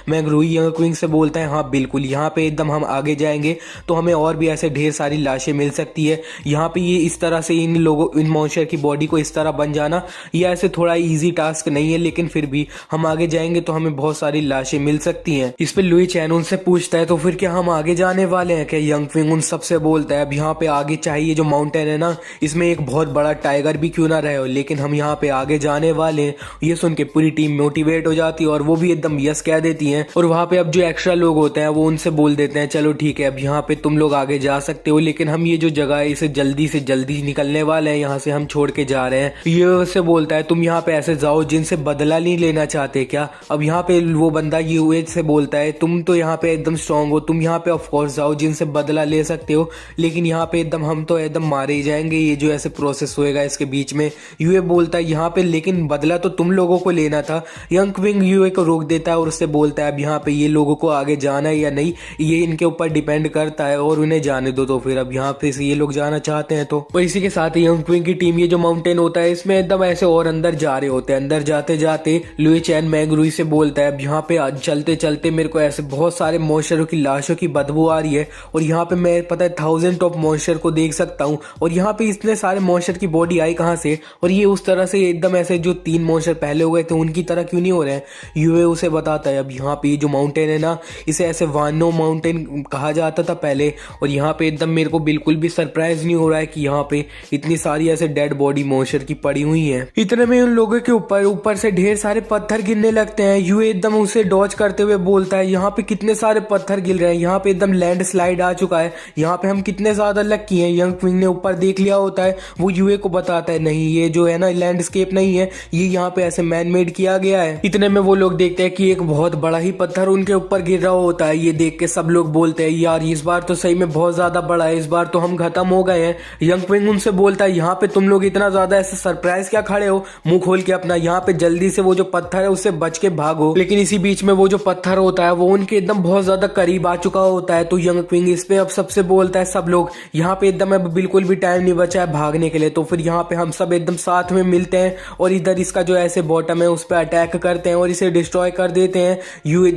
मैग रुई यंग क्विंग से बोलता है हाँ बिल्कुल, यहाँ पे एकदम हम आगे जाएंगे तो हमें और भी ऐसे ढेर सारी लाशें मिल सकती है। यहाँ पे ये इस तरह से इन लोगों इन मॉन्स्टर की बॉडी को इस तरह बन जाना ये ऐसे थोड़ा इजी टास्क नहीं है, लेकिन फिर भी हम आगे जाएंगे तो हमें बहुत सारी लाशें मिल सकती हैं। इस पे लुई चैन उनसे पूछता है तो फिर क्या हम आगे जाने वाले हैं क्या। यंग क्विंग उन सबसे बोलता है अब यहाँ पे आगे चाहिए जो माउंटेन है ना इसमें एक बहुत बड़ा टाइगर भी क्यों ना रहे हो, लेकिन हम यहाँ पे आगे जाने वाले हैं। ये सुन के पूरी टीम मोटिवेट हो जाती है और वो भी एकदम यस कह देती हैं। और वहाँ पे अब जो एक्स्ट्रा लोग होते हैं वो उनसे बोल देते हैं चलो ठीक है अब यहाँ पे तुम लोग आगे जा सकते हो, लेकिन हम ये जो जगह है इसे जल्दी से जल्दी निकलने वाले हैं, यहाँ से हम छोड़ के जा रहे हैं। ये उससे बोलता है तुम यहाँ पे ऐसे जाओ जिनसे बदला नहीं लेना चाहते क्या। अब यहाँ पे वो बंदा ये से बोलता है तुम तो यहाँ पे एकदम स्ट्रांग हो, तुम यहाँ पे ऑफ कोर्स जाओ जिनसे बदला ले सकते हो, लेकिन यहाँ पे एकदम हम तो एकदम मारे ही जाएंगे, ये जो ऐसे प्रोसेस होएगा इसके बीच में। यूए बोलता है यहाँ पे लेकिन बदला तो तुम लोगों को लेना था। यंग क्विंग यूए को रोक देता है और उससे बोलता है अब यहाँ पे ये लोगों को आगे जाना है या नहीं ये इनके ऊपर डिपेंड करता है और उन्हें जाने दो। तो फिर अब यहाँ पे से ये लोग जाना चाहते हैं तो। और इसी के साथ ही यंग क्विंग की टीम ये जो माउंटेन होता है इसमें एकदम ऐसे और अंदर जा रहे होते हैं। अंदर जाते जाते लुई चैन मैग रुई से बोलता है अब यहाँ पे चलते चलते मेरे को ऐसे बहुत सारे मॉन्स्टरों की लाशों की बदबू आ रही है और यहाँ पे मैं पता है 1000 ऑफ मॉन्स्टर को देख सकता हूँ, और यहाँ पे इतने सारे मॉन्स्टर की बॉडी आई कहाँ से, और ये उस तरह से एकदम ऐसे जो 3 मॉन्स्टर पहले हो गए थे उनकी तरह क्यों नहीं हो रहे हैं। यूए उसे बताता है अब यहाँ पे जो माउंटेन है ना इसे ऐसे वानो माउंटेन कहा जाता था पहले, और यहाँ पे एकदम मेरे को बिल्कुल भी सरप्राइज नहीं हो रहा है कि यहाँ पे इतनी सारी ऐसे डेड बॉडी मॉन्स्टर की पड़ी हुई है। इतने में उन लोगों के ऊपर से ढेर सारे पत्थर गिरने लगते हैं। यूए एकदम उसे डॉज करते हुए बोलता है यहाँ पे कितने सारे पत्थर गिर रहे हैं, यहाँ पे एकदम लैंड स्लाइड आ चुका है, यहाँ पे हम कितने ज्यादा लकी हैं। यंग क्विंग ने ऊपर देख लिया होता है, वो यूए को बताता है नहीं ये जो है ना लैंडस्केप नहीं है, ये यहाँ पे ऐसे मैन मेड किया गया है। इतने में वो लोग देखते हैं कि एक बहुत बड़ा ही पत्थर उनके ऊपर गिर रहा होता है। ये देख के सब लोग बोलते हैं यार इस बार तो सही में बहुत ज्यादा बड़ा है, इस बार तो हम खत्म हो गए हैं। यंग क्विंग उनसे बोलता है यहाँ पे तुम लोग इतना ज्यादा ऐसे सरप्राइज क्या खड़े हो, मुंह खोल के अपना, यहाँ पे जल्दी से वो जो पत्थर है उससे बच के भागो। लेकिन इसी बीच में वो जो पत्थर होता है वो उनके एकदम बहुत ज्यादा करीब आ चुका होता है। तो यंग क्विंग इस पे अब सबसे बोलता है सब लोग यहाँ पे एकदम अब बिल्कुल भी टाइम नहीं बचा है भागने के लिए। तो फिर यहाँ पे हम सब एकदम साथ में मिलते हैं और इधर इसका जो ऐसे बॉटम है उस पर अटैक करते हैं और इसे डिस्ट्रॉय कर देते हैं। यू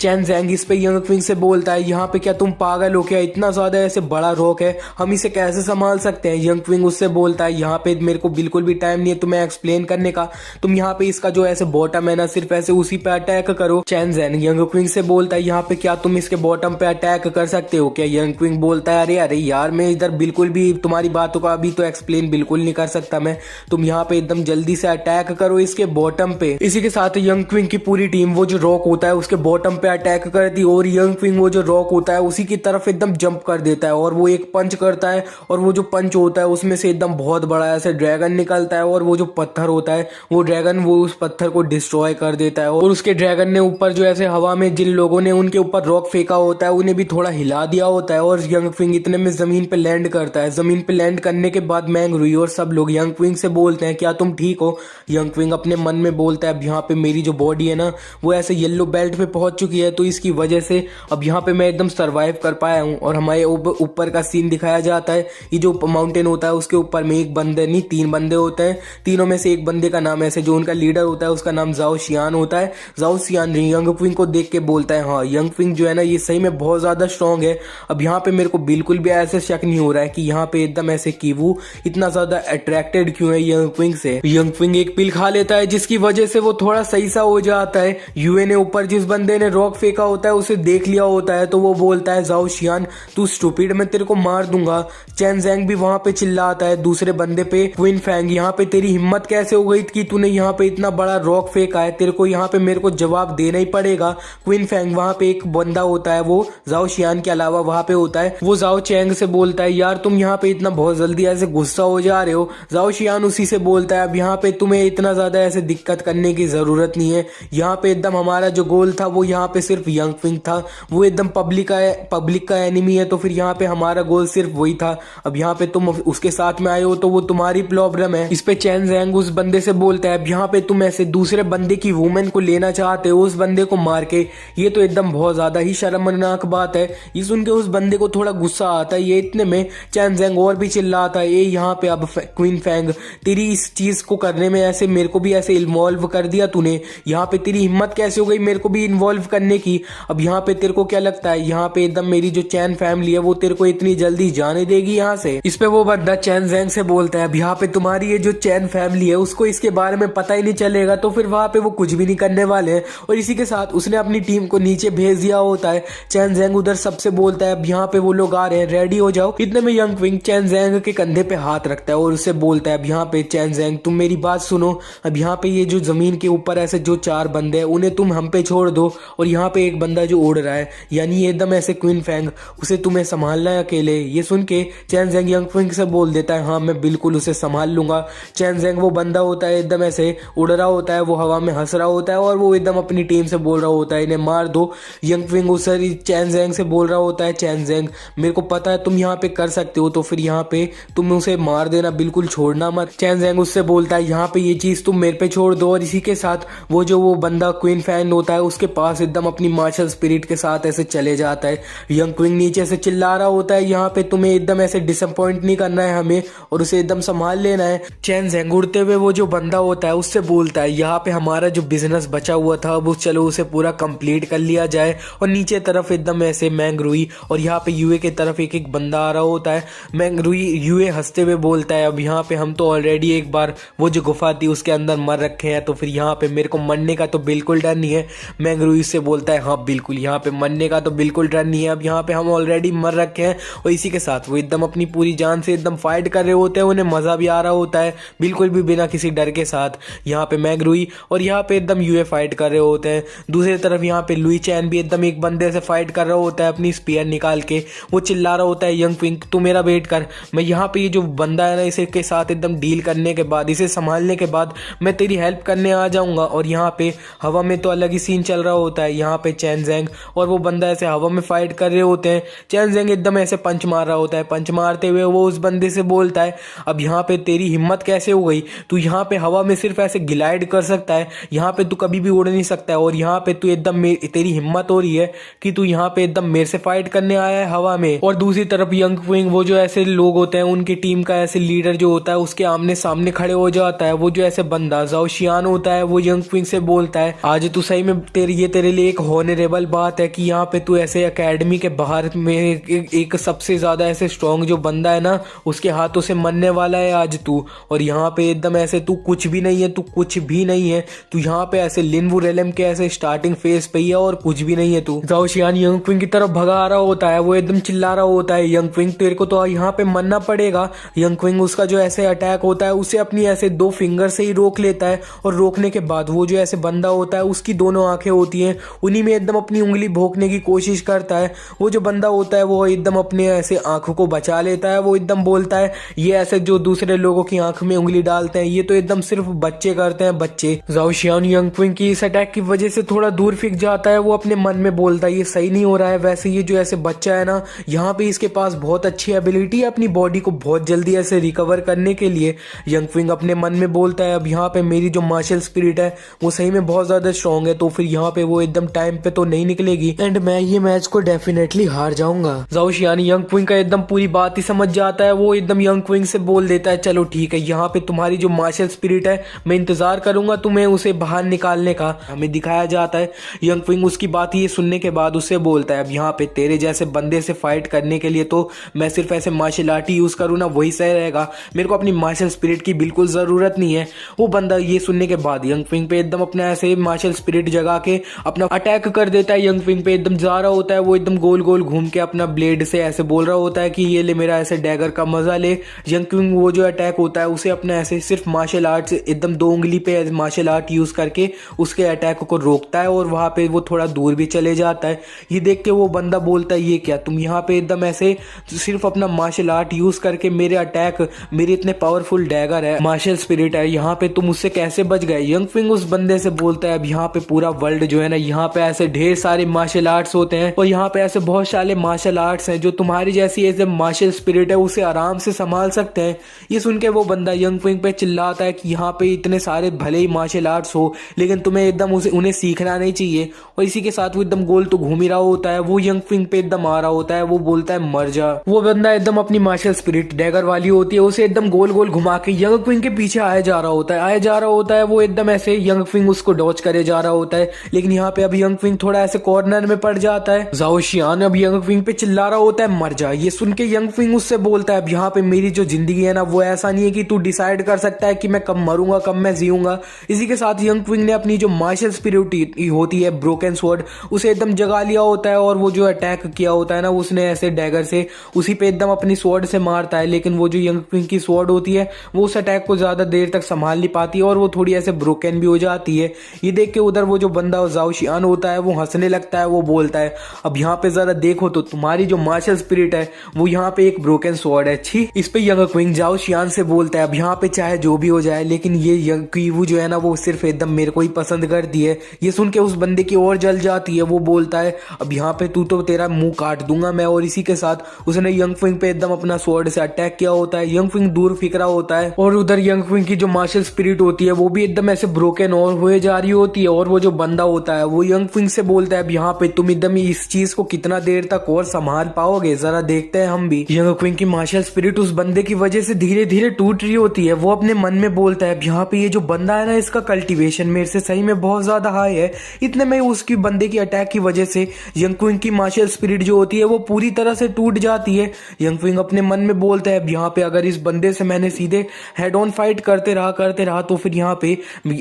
चैन जैंग इस पे यंग क्विंग से बोलता है यहाँ पे क्या तुम पागल हो क्या, इतना ज्यादा ऐसे बड़ा रॉक है, हम इसे कैसे संभाल सकते हैं। यंग क्विंग उससे बोलता है यहाँ पे मेरे को बिल्कुल भी टाइम नहीं है तुम्हें एक्सप्लेन करने का, तुम यहाँ पे इसका जो ऐसे बॉटम है ना सिर्फ ऐसे उसी पे अटैक करो। चैन जैंग यंग क्विंग से बोलता है यहाँ पे क्या तुम इसके बॉटम पे अटैक कर सकते हो क्या। यंग क्विंग बोलता है अरे अरे यार मैं इधर बिल्कुल भी तुम्हारी बातों का अभी तो एक्सप्लेन बिल्कुल नहीं कर सकता मैं, तुम यहाँ पे एकदम जल्दी से अटैक करो इसके बॉटम पे। इसी के साथ यंग क्विंग की पूरी टीम वो जो रॉक होता है उसके बॉटम पे अटैक करती है और यंग क्विंग वो जो रॉक होता है उसी की तरफ एकदम जंप कर देता है और वो एक पंच करता है और वो जो पंच होता है उसमें से एकदम बहुत बड़ा ऐसे ड्रैगन निकलता है और वो जो पत्थर होता है वो ड्रैगन वो उस पत्थर को डिस्ट्रॉय कर देता है और उसके ड्रैगन ने ऊपर जो ऐसे हवा में जिन लोगों ने उनके ऊपर रॉक फेंका होता है उन्हें भी थोड़ा हिला दिया होता है और यंग क्विंग इतने में जमीन पे लैंड करता है। जमीन पे लैंड करने के बाद मैंग रुई और सब लोग यंग क्विंग से बोलते हैं क्या तुम ठीक हो। यंग क्विंग अपने मन में बोलता है अब यहाँ पे मेरी जो बॉडी है ना वो ऐसे येलो बेल्ट पे पहुंच चुकी है तो इसकी वजह से अब यहाँ पे मैं एकदम सर्वाइव कर पाया हूँ। और हमारे ऊपर का सीन दिखाया जाता है, ये जो माउंटेन होता है उसके ऊपर में एक बंदे नहीं 3 बंदे होते हैं, तीनों में से एक बंदे का नाम ऐसे जो उनका लीडर होता है उसका नाम जाओ शियान होता है। जाओ शियान यंग क्विंग को देख के बोलता है हाँ यंग क्विंग जो है ना ये सही में बहुत ज्यादा स्ट्रांग है, अब यहाँ पे मेरे को बिल्कुल भी ऐसे शक नहीं हो रहा है कि यहाँ पे एकदम ऐसे कीवू इतना ज्यादा अट्रैक्टेड क्यों है यंग क्विंग से। यंग क्विंग एक पिल खा लेता है जिसकी वजह से वो थोड़ा सही सा हो जाता है। यूए ने ऊपर जिस बंदे ने रॉक फेंका होता है उसे देख लिया होता है तो वो बोलता है जाओ शियान तू स्टूपिड मैं तेरे को मार दूंगा। चैन जैंग भी वहां पे चिल्लाता है दूसरे बंदे पे क्विन फैंग यहाँ पे तेरी हिम्मत कैसे हो गई कि तूने यहाँ पे इतना बड़ा रॉक फेंका है, तेरे को यहाँ पे मेरे को जवाब देना ही पड़ेगा। क्विन फैंग वहां पे एक बंदा होता है वो जाओ शियान के अलावा वहां पे होता है, वो जाओ चैंग से बोलता है यार तुम यहाँ पे इतना बहुत जल्दी ऐसे गुस्सा हो जा रहे हो। जाओ शियान उसी से बोलता है अब यहाँ पे तुम्हें इतना ज्यादा ऐसे दिक्कत करने की जरूरत नहीं है, यहाँ पे एकदम हमारा जो गोल था वो यहाँ पे सिर्फ यंग क्विंग था, वो एकदम पब्लिक का एनिमी है तो फिर यहाँ पे हमारा गोल सिर्फ वही था, अब यहाँ पे तुम उसके साथ में आए हो तो वो तुम्हारी प्रॉब्लम है। इस पे चैन जैंग उस बंदे से बोलता है अब यहाँ पे तुम ऐसे दूसरे बंदे की वुमेन को लेना चाहते हो उस बंदे को मार के, ये तो एकदम बहुत ज्यादा ही शर्मनाक बात है। ये सुन के उस बंदे को थोड़ा गुस्सा आता है, ये इतने में चैन जैंग और भी चिल्लाता है ये यहाँ पे अब क्वीन फैंग तेरी इस चीज को करने में ऐसे मेरे को भी ऐसे इन्वॉल्व कर दिया तूने, यहाँ पे तेरी हिम्मत कैसे हो गई मेरे को भी इन्वॉल्व करने की, अब यहाँ पे तेरे को क्या लगता है यहाँ पे एकदम मेरी जो चैन फैमिली है वो तेरे को इतनी जल्दी जाने देगी यहाँ से। इस पे वो बंदा चैन जैंग से बोलता है अब यहाँ पे तुम्हारी ये जो चैन फैमिली है उसको इसके बारे में पता ही नहीं चलेगा तो फिर वहां पे वो कुछ भी नहीं करने वाले हैं। और इसी के साथ उसने अपनी टीम को नीचे भेज दिया होता है। चैन जैंग उधर सबसे बोलता है अब यहाँ पे वो लोग आ रहे हैं रेडी हो जाओ। इतने में यंग क्विंग चैन जैंग के कंधे पे हाथ रखता है और उससे बोलता है अब यहाँ पे चैन जैंग तुम मेरी बात सुनो, अब यहाँ पे ये जो जमीन के ऊपर ऐसे जो 4 बंदे हैं उन्हें तुम हम पे छोड़ दो और यहाँ पे एक बंदा जो उड़ रहा है यानी ये एकदम ऐसे क्वीन फैंग उसे तुम्हें संभालना है अकेले। ये सुन के चैन जैंग यंग क्विंग से बोल देता है हाँ मैं बिल्कुल उसे संभाल लूंगा। चैन जैंग वो बंदा होता है एकदम ऐसे उड़ रहा होता है, वो हवा में हंस रहा होता है और वो एकदम अपनी टीम से बोल रहा होता है इन्हें मार दो। यंग क्विंग उस चैन जैंग से बोल रहा होता है चैन जैंग मेरे को पता है तुम यहाँ पे कर सकते हो तो फिर यहाँ पे तुम उसे मार देना बिल्कुल छोड़ना मत। चैन जैंग उससे बोलता है यहाँ पे ये चीज तुम मेरे पे छोड़ दो और इसी के साथ वो बंदा क्वीन फैन होता है उसके पास एकदम अपनी मार्शल स्पिरिट के साथ ऐसे चले जाता है। यंग क्विंग नीचे से चिल्ला रहा होता है यहाँ पे तुम्हें एकदम ऐसे डिसअपॉइंट नहीं करना है हमें और उसे एकदम संभाल लेना है। चैन जैंग उड़ते हुए वो जो बंदा होता है उससे बोलता है यहाँ पे हमारा जो बिजनेस बचा हुआ था वो चलो उसे पूरा कंप्लीट कर लिया जाए। और नीचे तरफ एकदम ऐसे मैंग रुई और यहाँ पे यूए की तरफ एक एक बंदा आ रहा होता है। मैंग रुई यूए हंसते हुए बोलता है अब यहाँ पे हम तो ऑलरेडी एक बार वो जो गुफा थी उसके अंदर मर रखे हैं तो फिर यहाँ पे मेरे को मरने का तो बिल्कुल डर नहीं है। मैंग रुई से बोलता है हाँ बिल्कुल यहाँ पे मरने का तो बिल्कुल डर नहीं है, अब यहाँ पे हम ऑलरेडी मर रखे हैं। और इसी के साथ वो एकदम अपनी पूरी जान से एकदम फाइट कर रहे होते हैं, उन्हें मजा भी आ रहा होता है बिल्कुल भी बिना किसी डर के साथ। यहाँ पे मैंग रुई और यहाँ पे एकदम यूए फाइट कर रहे होते हैं। दूसरी तरफ यहाँ पे लुई चैंग शियान भी एकदम एक बंदे से फाइट कर रहा होता है अपनी स्पीयर निकाल के। वो चिल्ला रहा होता है, यंग क्विंग तू मेरा वेट कर, मैं यहाँ पे ये जो बंदा है ना इसे के साथ एकदम डील करने के बाद, इसे संभालने के बाद मैं तेरी हेल्प करने आ जाऊंगा। और यहाँ पे हवा में तो अलग ही सीन चल रहा होता है। यहाँ पे चैन ज़ैंग और वो बंदा ऐसे हवा में फाइट कर रहे होते हैं। चैन ज़ैंग एकदम ऐसे पंच मार रहा होता है, पंच मारते हुए वो उस बंदे से बोलता है, अब यहाँ पे तेरी हिम्मत कैसे हो गई, तू यहाँ पे हवा में सिर्फ ऐसे ग्लाइड कर सकता है, यहाँ पे तू कभी भी उड़ नहीं सकता है, और यहाँ पे तू एकदम तेरी हिम्मत हो रही है कि तू यहाँ पे एकदम मेरे से फाइट करने आया है हवा में। और दूसरी तरफ यंग क्विंग वो जो ऐसे लोग होते हैं उनकी टीम का ऐसे लीडर जो होता है उसके आमने सामने खड़े हो जाता है। वो जो ऐसे बंदा जाओ शियान होता है वो यंग क्विंग से बोलता है, आज तू सही में तेरे लिए एक हॉनरेबल बात है कि यहाँ पे तू ऐसे एकेडमी के बाहर में एक सबसे ज्यादा ऐसे स्ट्रॉन्ग जो बंदा है ना उसके हाथों से मरने वाला है आज तू। और यहाँ पे एकदम ऐसे तू कुछ भी नहीं है, तू कुछ भी नहीं है, तू यहाँ पे ऐसे लिनवू रेलम के ऐसे स्टार्टिंग फेज पे ही है और कुछ भी नहीं है तू। जाओ शियान यंग क्विंग की तरफ भगा रहा होता है, वो एकदम चिल्ला रहा होता है, यंग क्विंग तेरे को तो यहाँ पे मरना पड़ेगा। यंग क्विंग उसका जो ऐसे अटैक होता है उसे अपनी ऐसे 2 फिंगर से ही रोक लेता है, और रोकने के बाद वो जो ऐसे बंदा होता है उसकी दोनों आंखें होती हैं, उन्हीं में एकदम अपनी उंगली भोंकने की कोशिश करता है। वो जो बंदा होता है वो एकदम अपने ऐसे आंखों को बचा लेता है। वो एकदम बोलता है, ये ऐसे जो दूसरे लोगों की आंख में उंगली डालते हैं ये तो एकदम सिर्फ बच्चे करते हैं, बच्चे। जाओ शियान यंग क्विंग की इस अटैक की वजह से थोड़ा दूर फिक जाता है। वो अपने मन में बोलता है ये सही नहीं हो रहा है, वैसे ये जो ऐसे बच्चा है ना यहाँ पे इसके पास बहुत अच्छी एबिलिटी है अपनी बॉडी को बहुत जल्दी ऐसे रिकवर करने के लिए। यंग क्विंग अपने मन में बोलता है, अब यहाँ पे मेरी जो मार्शल स्पिरिट है वो सही में बहुत ज्यादा स्ट्रांग है, तो फिर यहाँ पे वो एकदम टाइम पे तो नहीं निकलेगी एंड मैं ये मैच को डेफिनेटली हार जाऊंगा। जाओ शियान यंग क्विंग का एकदम पूरी बात ही समझ जाता है। वो एकदम यंग क्विंग से बोल देता है, चलो ठीक है, यहाँ पे तुम्हारी जो मार्शल स्पिरिट है मैं इंतजार करूंगा तुम्हें उसे बाहर निकालने का। हमें दिखाया जाता है यंग क्विंग उसकी बात ये सुनने के बाद उससे बोलता है, अब यहाँ पे तेरे जैसे बंदे से फाइट करने के लिए तो मैं सिर्फ ऐसे मार्शल आर्ट ही यूज करूँ ना वही सही रहेगा, मेरे को अपनी मार्शल स्पिरिट की बिल्कुल जरूरत नहीं है। वो बंदा ये सुनने के बाद यंग क्विंग पे एकदम अपना ऐसे मार्शल स्पिरिट जगा के अपना अटैक कर देता है। यंग क्विंग पे एकदम जा रहा होता है, वो एकदम गोल गोल घूम के अपना ब्लेड से ऐसे बोल रहा होता है कि ये ले मेरा ऐसे डैगर का मजा ले। यंग क्विंग वो जो अटैक होता है उसे अपना ऐसे सिर्फ मार्शल आर्ट से एकदम 2 उंगली पे मार्शल आर्ट यूज करके उसके अटैक को रोकता है, और वहां पे वो थोड़ा दूर भी चले जाता है। ये देख के वो बंदा बोलता है, ये क्या तुम यहाँ पे एकदम ऐसे सिर्फ अपना मार्शल आर्ट यूज करके मेरे अटैक, मेरे इतने पावरफुल डैगर है, मार्शल स्पिरिट है, यहाँ पे तुम उससे कैसे बच गए। यंग क्विंग उस बंदे से बोलता है, अब यहाँ पे पूरा वर्ल्ड जो है ना यहाँ पे ऐसे ढेर सारे मार्शल आर्ट्स होते हैं, और यहाँ पे ऐसे बहुत सारे मार्शल आर्ट्स हैं जो तुम्हारी जैसी ऐसे मार्शल स्पिरिट है उसे आराम से संभाल सकते हैं। ये सुन के वो बंदा यंग क्विंग पे चिल्लाता है कि यहाँ पे इतने सारे भले ही मार्शल आर्ट्स हो लेकिन तुम्हें एकदम उन्हें सीखना नहीं चाहिए। और इसी के साथ वो एकदम गोल तो घूम ही रहा होता है, वो यंग क्विंग पे एकदम आ रहा होता है, वो बोलता है मर जा। वो बंदा एकदम अपनी मार्शल स्पिरिट डैगर वाली होती है उसे एकदम गोल गोल घुमा के यंग क्विंग के पीछे आया जा रहा होता है। वो एकदम ऐसे यंग क्विंग उसको डॉच करे जा रहा होता है, लेकिन यहाँ पे अब यंग क्विंग थोड़ा ऐसे कॉर्नर में पड़ जाता है। जाओ शियान अब यंग क्विंग पे चिल्ला रहा होता है, मर जा। ये सुन के यंग क्विंग उससे बोलता है, अब यहाँ पे मेरी जो जिंदगी है ना वो ऐसा नहीं है कि तू डिसाइड कर सकता है कि मैं कब मरूंगा कब मैं जीऊंगा। इसी के साथ यंग क्विंग ने अपनी जो मार्शल स्पिरिट होती है ब्रोकन स्वॉर्ड उसे एकदम जगा लिया होता है, और वो जो अटैक किया होता है ना उसने ऐसे डैगर से उसी पे एकदम अपनी स्वॉर्ड से मारता है। लेकिन वो जो यंग क्विंग की स्वॉर्ड होती है वो उस अटैक को ज्यादा देर तक संभाल नहीं पाती है, और वो थोड़ी ऐसे ब्रोकन भी हो जाती है। ये देख के उधर वो जो बंदा जाओ शियान होता है वो हंसने लगता है। वो बोलता है, अब यहाँ पे जरा देखो तो तुम्हारी जो मार्शल स्पिरिट है वो यहाँ पे एक ब्रोकन स्वॉर्ड है। अच्छी इस पे यंग क्विंग जाओ शियान से बोलता है, अब यहाँ पे चाहे जो भी हो जाए लेकिन ये यंग क्वीवू जो है ना वो सिर्फ एकदम मेरे को ही पसंद करती है। ये सुन के उस बंदे की और जल जाती है। वो बोलता है, अब यहाँ पे तू तो तेरा मुंह काट दूंगा मैं। और इसी के साथ उसने यंग क्विंग पे एकदम अपना स्वॉर्ड से अटैक किया होता है। यंग क्विंग दूर फिक रहा होता है, और उधर यंग क्विंग की जो मार्शल स्पिरिट होती है वो भी एकदम ऐसे ब्रोकन और हुए जा रही होती है। और वो जो बंदा होता है वो यंग क्विंग से बोलता है, अब यहाँ पे तुम एकदम इस चीज को कितना देर तक और संभाल पाओगे, जरा देखते हैं हम भी। यंग क्विंग की मार्शल स्पिरिट उस बंदे की वजह से धीरे धीरे टूट रही होती है। वो अपने मन में बोलता है, अब यहाँ पे ये जो बंदा है ना इसका कल्टीवेशन मेरे से सही में बहुत ज्यादा हाई है। इतने में उसकी बंदे की अटैक की वजह से यंग क्विंग की मार्शल स्पिरिट जो होती है वो पूरी तरह से टूट जाती है। यंग क्विंग अपने मन में बोलता है, अब यहाँ पे अगर इस बंदे से मैंने सीधे हेड ऑन फाइट करते रहा तो फिर यहाँ पे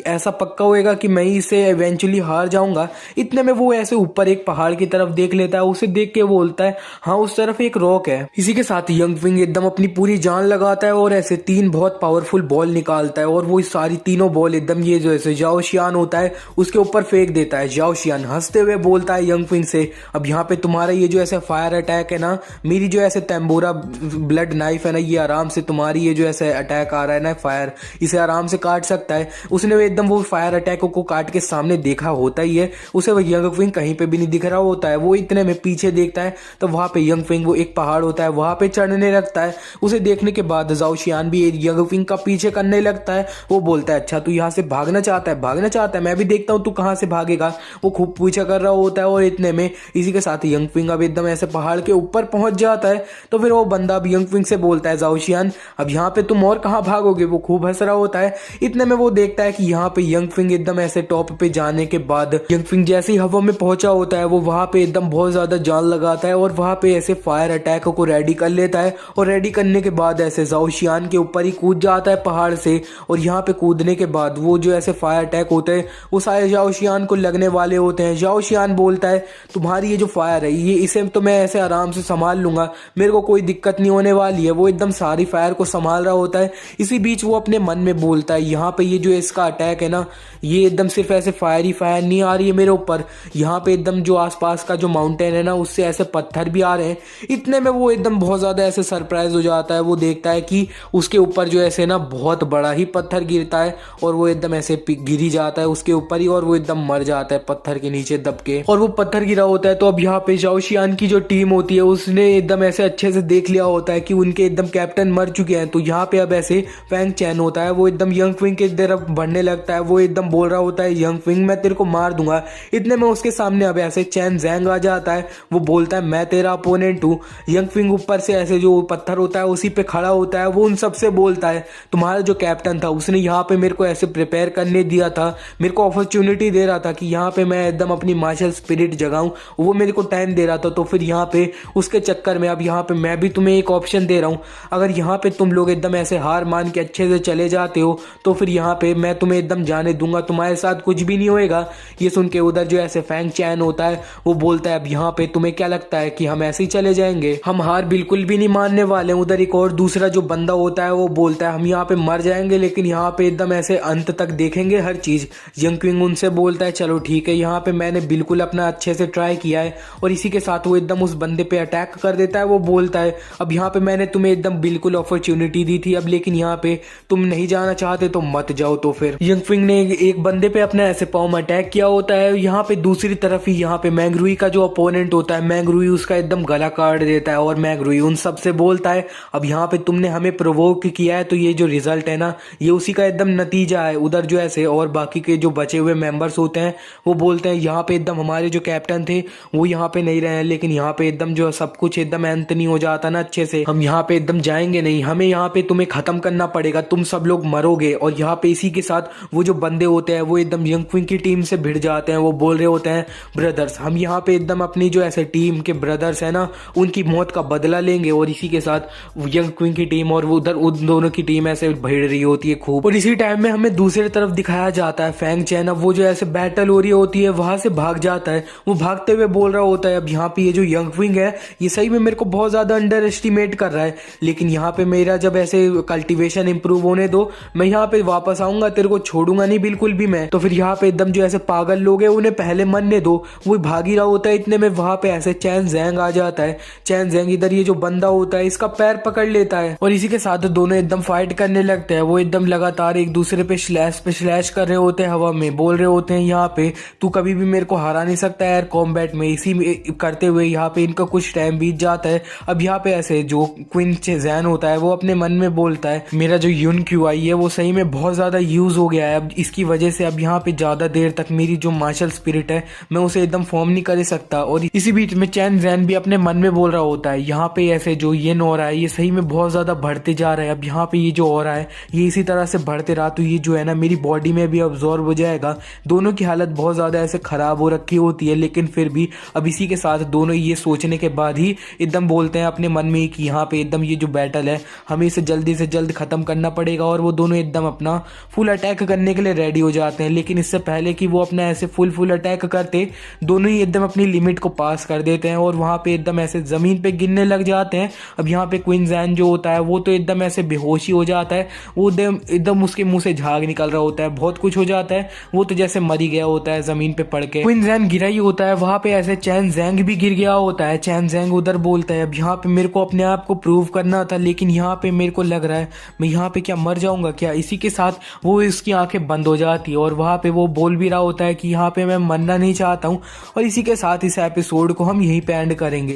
ऐसा पक्का होएगा कि मैं ही इसे इवेंचुअली हार जाऊंगा। इतने में वो ऐसे ऊपर एक पहाड़ की तरफ देख लेता है, उसे देख के बोलता है, हाँ उस तरफ एक रॉक है। इसी के साथ यंग क्विंग एकदम अपनी पूरी जान लगाता है और ऐसे 3 बहुत पावरफुल बॉल निकालता है, और वो सारी तीनों बॉल एकदम ये जो ऐसे जाओ शियान होता है उसके ऊपर फेंक देता है। जाओ शियान हंस हंसते हुए बोलता है यंगफिंग से, अब यहाँ पे तुम्हारा ये जो ऐसे फायर अटैक है ना, मेरी जो ऐसे तंबूरा ब्लड नाइफ है ना, ये आराम से तुम्हारी ये जो ऐसे अटैक आ रहा है ना फायर, इसे आराम से काट सकता है। उसने एकदम वो फायर अटैक को काट के सामने देखा होता ही है, उसे वो यंगफिंग कहीं पे भी नहीं दिख रहा होता है। वो इतने में पीछे देखता है तो वहां पे यंगफिंग वो एक पहाड़ होता है वहां पे चढ़ने लगता है। उसे देखने के बाद जाओ शियान भी यंगफिंग का पीछे करने लगता है। वो बोलता है अच्छा तू यहाँ से भागना चाहता है, भागना चाहता है, मैं भी देखता हूँ तू कहाँ से भागेगा। वो खूब पीछा कर रहा होता है और इतने में इसी के साथ यंगफिंग अब एकदम ऐसे पहाड़ के ऊपर पहुंच जाता है। तो फिर वो बंदा अब यंगफिंग से बोलता है जाओ शियान अब यहाँ पे तुम और कहाँ भागोगे। वो खूब हंस रहा होता है। इतने में वो देखता है कि यहाँ पे यंगफिंग एकदम ऐसे टॉप पे जाने के बाद यंगफिंग जैसे ही हवा में पहुंचा होता है वो वहां पे एकदम बहुत ज्यादा जान लगाता है और वहां पे ऐसे फायर अटैक को रेडी कर लेता है। और रेडी करने के बाद ऐसे जाओ शियान के ऊपर ही कूद जाता है पहाड़ से। और यहाँ पे कूदने के बाद वो जो ऐसे फायर अटैक होते हैं वो सारे जाओ शियान को लगने वाले होते हैं। जाओ शियान बोलता है तुम्हारी ये जो फायर है ये इसे तो मैं ऐसे आराम से संभाल लूंगा, मेरे को कोई दिक्कत नहीं होने वाली है। वो एकदम सारी फायर को संभाल रहा होता है। इसी बीच वो अपने मन में बोलता है यहाँ पे ये जो इसका अटैक है ना, ये एकदम सिर्फ ऐसे फायर ही फायर नहीं आ रही है मेरे ऊपर, यहाँ पे एकदम जो आसपास का जो माउंटेन है ना उससे ऐसे पत्थर भी आ रहे हैं। इतने में वो एकदम बहुत ज्यादा ऐसे सरप्राइज हो जाता है। वो देखता है कि उसके ऊपर जो ऐसे ना बहुत बड़ा ही पत्थर गिरता है और वो एकदम ऐसे गिरी जाता है उसके ऊपर ही और वो एकदम मर जाता है पत्थर के नीचे दब के। और वो पत्थर गिरा होता है तो अब यहाँ पे जाओ शियान की जो टीम होती है उसने एकदम ऐसे अच्छे से देख लिया होता है कि उनके एकदम कैप्टन मर चुके हैं। तो यहाँ पे अब ऐसे फैंग चैन होता है वो एकदम यंगफिंग की तरफ बढ़ने लगता है। वो एकदम बोल रहा होता है यंगफिंग मैं तेरे को मार दूंगा। इतने में उसके सामने अब ऐसे चैन जैंग आ जाता है। वो बोलता है मैं तेरा अपोनेंट हूँ। यंगफिंग ऊपर से ऐसे जो पत्थर होता है उसी पे खड़ा होता है। वो उन सबसे बोलता है तुम्हारा जो कैप्टन था उसने यहाँ पे मेरे को ऐसे प्रिपेयर करने दिया था, मेरे को अपॉर्चुनिटी दे रहा था कि यहाँ पे मैं एकदम अपनी मार्शल स्पिरिट जगाऊं, वो मेरे को टाइम दे रहा था। तो फिर यहाँ पे उसके चक्कर में अब यहाँ पे मैं भी तुम्हें एक ऑप्शन दे रहा हूँ, अगर यहाँ पे तुम लोग एकदम ऐसे हार मान के अच्छे से चले जाते हो तो फिर यहाँ पे मैं तुम्हें एकदम जाने दूंगा, तुम्हारे साथ कुछ भी नहीं होएगा। ये सुन के उधर जो ऐसे फैंग चैन होता है वो बोलता है अब यहाँ पे तुम्हें क्या लगता है कि हम ऐसे ही चले जाएंगे, हम हार बिल्कुल भी नहीं मानने वाले। उधर एक और दूसरा जो बंदा होता है वो बोलता है हम यहाँ पे मर जाएंगे लेकिन यहाँ पे एकदम ऐसे अंत तक देखेंगे हर चीज। यंगक्विंग उनसे बोलता है चलो ठीक है, यहाँ पे मैंने बिल्कुल अपना अच्छे से ट्राई किया है। और इसी के साथ वो एकदम उस बंदे पे अटैक कर देता है। वो बोलता है अब यहाँ पे मैंने तुम्हें एकदम बिल्कुल अपॉर्चुनिटी दी थी, अब लेकिन यहाँ पे तुम नहीं जाना चाहते तो मत जाओ। तो फिर यंगक्विंग ने एक बंदे पे अपना ऐसे पाँव में अटैक किया होता है। यहाँ पे दूसरी तरफ ही यहाँ पे मैंगरुई का जो अपोनेंट होता है, मैंगरुई उसका एकदम गला काट देता है। और मैंगरुई उन सबसे बोलता है अब यहाँ पे तुमने हमें प्रोवोक किया है तो ये जो रिजल्ट है ना ये उसी का एकदम नतीजा है। उधर जो ऐसे और बाकी के जो बचे हुए मेंबर्स होते हैं वो बोलते हैं यहाँ पे एकदम हमारे जो कैप्टन थे वो यहाँ पे नहीं रहे हैं, लेकिन यहाँ पे एकदम जो सब कुछ एकदम अंत नहीं हो जाता ना अच्छे से, हम यहाँ पे एकदम जाएंगे नहीं, हमें यहाँ पे तुम्हें खत्म करना पड़ेगा, तुम सब लोग मरोगे। और यहाँ पे इसी के साथ वो जो बंदे होते हैं वो एकदम यंगक्विंग की टीम से भिड़ जाते हैं। वो बोल रहे होते हैं ब्रदर्स हम यहाँ पे एकदम अपनी जो ऐसे टीम के ब्रदर्स है ना उनकी मौत का बदला लेंगे। और इसी के साथ यंगक्विंग की टीम और उधर उन दोनों की टीम ऐसे भिड़ रही होती है खूब। और इसी टाइम में हमें दूसरी तरफ दिखाया जाता है फैंग चैन, अब वो जो ऐसे बैटल हो रही होती है वहां से भाग जाता है। वो भागते हुए बोल रहा होता है अब यहाँ पे ये जो यंगक्विंग है ये सही में मेरे को बहुत ज्यादा अंडर एस्टिमेट कर रहा है, लेकिन यहाँ पे मेरा जब ऐसे कल्टीवेशन इंप्रूव होने दो मैं यहाँ पे वापस आऊंगा, तेरे को छोड़ूंगा नहीं बिल्कुल भी मैं। तो फिर यहाँ पे एकदम जो ऐसे पागल लोग हैं उन्हें पहले मरने दो। वो भाग ही रहा होता है, इतने में वहां पे ऐसे चैन जैंग आ जाता है। चैन जैंग इधर ये जो बंदा होता है इसका पैर पकड़ लेता है और इसी के साथ दोनों एकदम फाइट करने लगते हैं। वो एकदम लगातार एक दूसरे पे स्लैश कर रहे होते हैं हवा में, बोल रहे होते हैं यहाँ पे तू कभी भी मेरे को हरा नहीं सकता एयर कॉम्बैट में। इसी में करते हुए यहाँ पे इनका कुछ टाइम बीत जाता है। अब यहाँ पे ऐसे जो क्विन जैन होता है वो अपने मन में बोलता है मेरा जो यून क्यूआई है वो सही में बहुत ज्यादा यूज हो गया है, अब इसकी वजह से अब यहाँ पे ज्यादा देर तक मेरी जो मार्शल स्पिरिट है मैं उसे एकदम फॉर्म नहीं कर सकता। और इसी बीच में चैन जैन भी अपने मन में बोल रहा होता है यहाँ पे ऐसे जो ये हो रहा है ये सही में बहुत ज्यादा बढ़ते जा रहा है, अब यहाँ पे ये जो हो रहा है ये इसी तरह से बढ़ते रहा तो ये जो है ना मेरी बॉडी में भी अब्जॉर्ब हो जाएगा। दोनों की हालत बहुत ज्यादा ऐसे खराब हो रखी होती है, लेकिन फिर भी अब इसी के साथ दोनों ये सोचने के बाद ही एकदम बोलते हैं अपने मन में कि यहाँ पे एकदम ये जो बैटल है हमें इसे जल्दी से जल्द खत्म करना पड़ेगा। और वो दोनों एकदम अपना फुल अटैक करने के लिए रेडी हो जाते हैं, लेकिन इससे पहले कि वो अपना ऐसे फुल अटैक करते दोनों ही एकदम अपनी लिमिट को पास कर देते हैं और वहां पे एकदम ऐसे जमीन पे गिरने लग जाते हैं। अब यहाँ पे क्वीन जैन जो होता है वो तो एकदम ऐसे बेहोशी हो जाता है, वो एकदम उसके मुंह से झाग निकल रहा होता है, बहुत कुछ हो जाता है, वो तो जैसे मर ही गया होता है, जमीन पे पड़ के क्विन जैन गिरा ही होता है, वहाँ पे ऐसे चैन जैंग भी गिर गया होता है। चैन जैंग उधर बोलता है अब यहाँ पे मेरे को अपने आप को प्रूव करना था, लेकिन यहाँ पे मेरे को लग रहा है मैं यहाँ पे क्या मर जाऊंगा क्या। इसी के साथ वो इसकी आंखें बंद हो जाती है और वहाँ पे वो बोल भी रहा होता है कि यहाँ पे मैं मरना नहीं चाहता हूँ। और इसी के साथ इस एपिसोड को हम यहीं पे एंड करेंगे।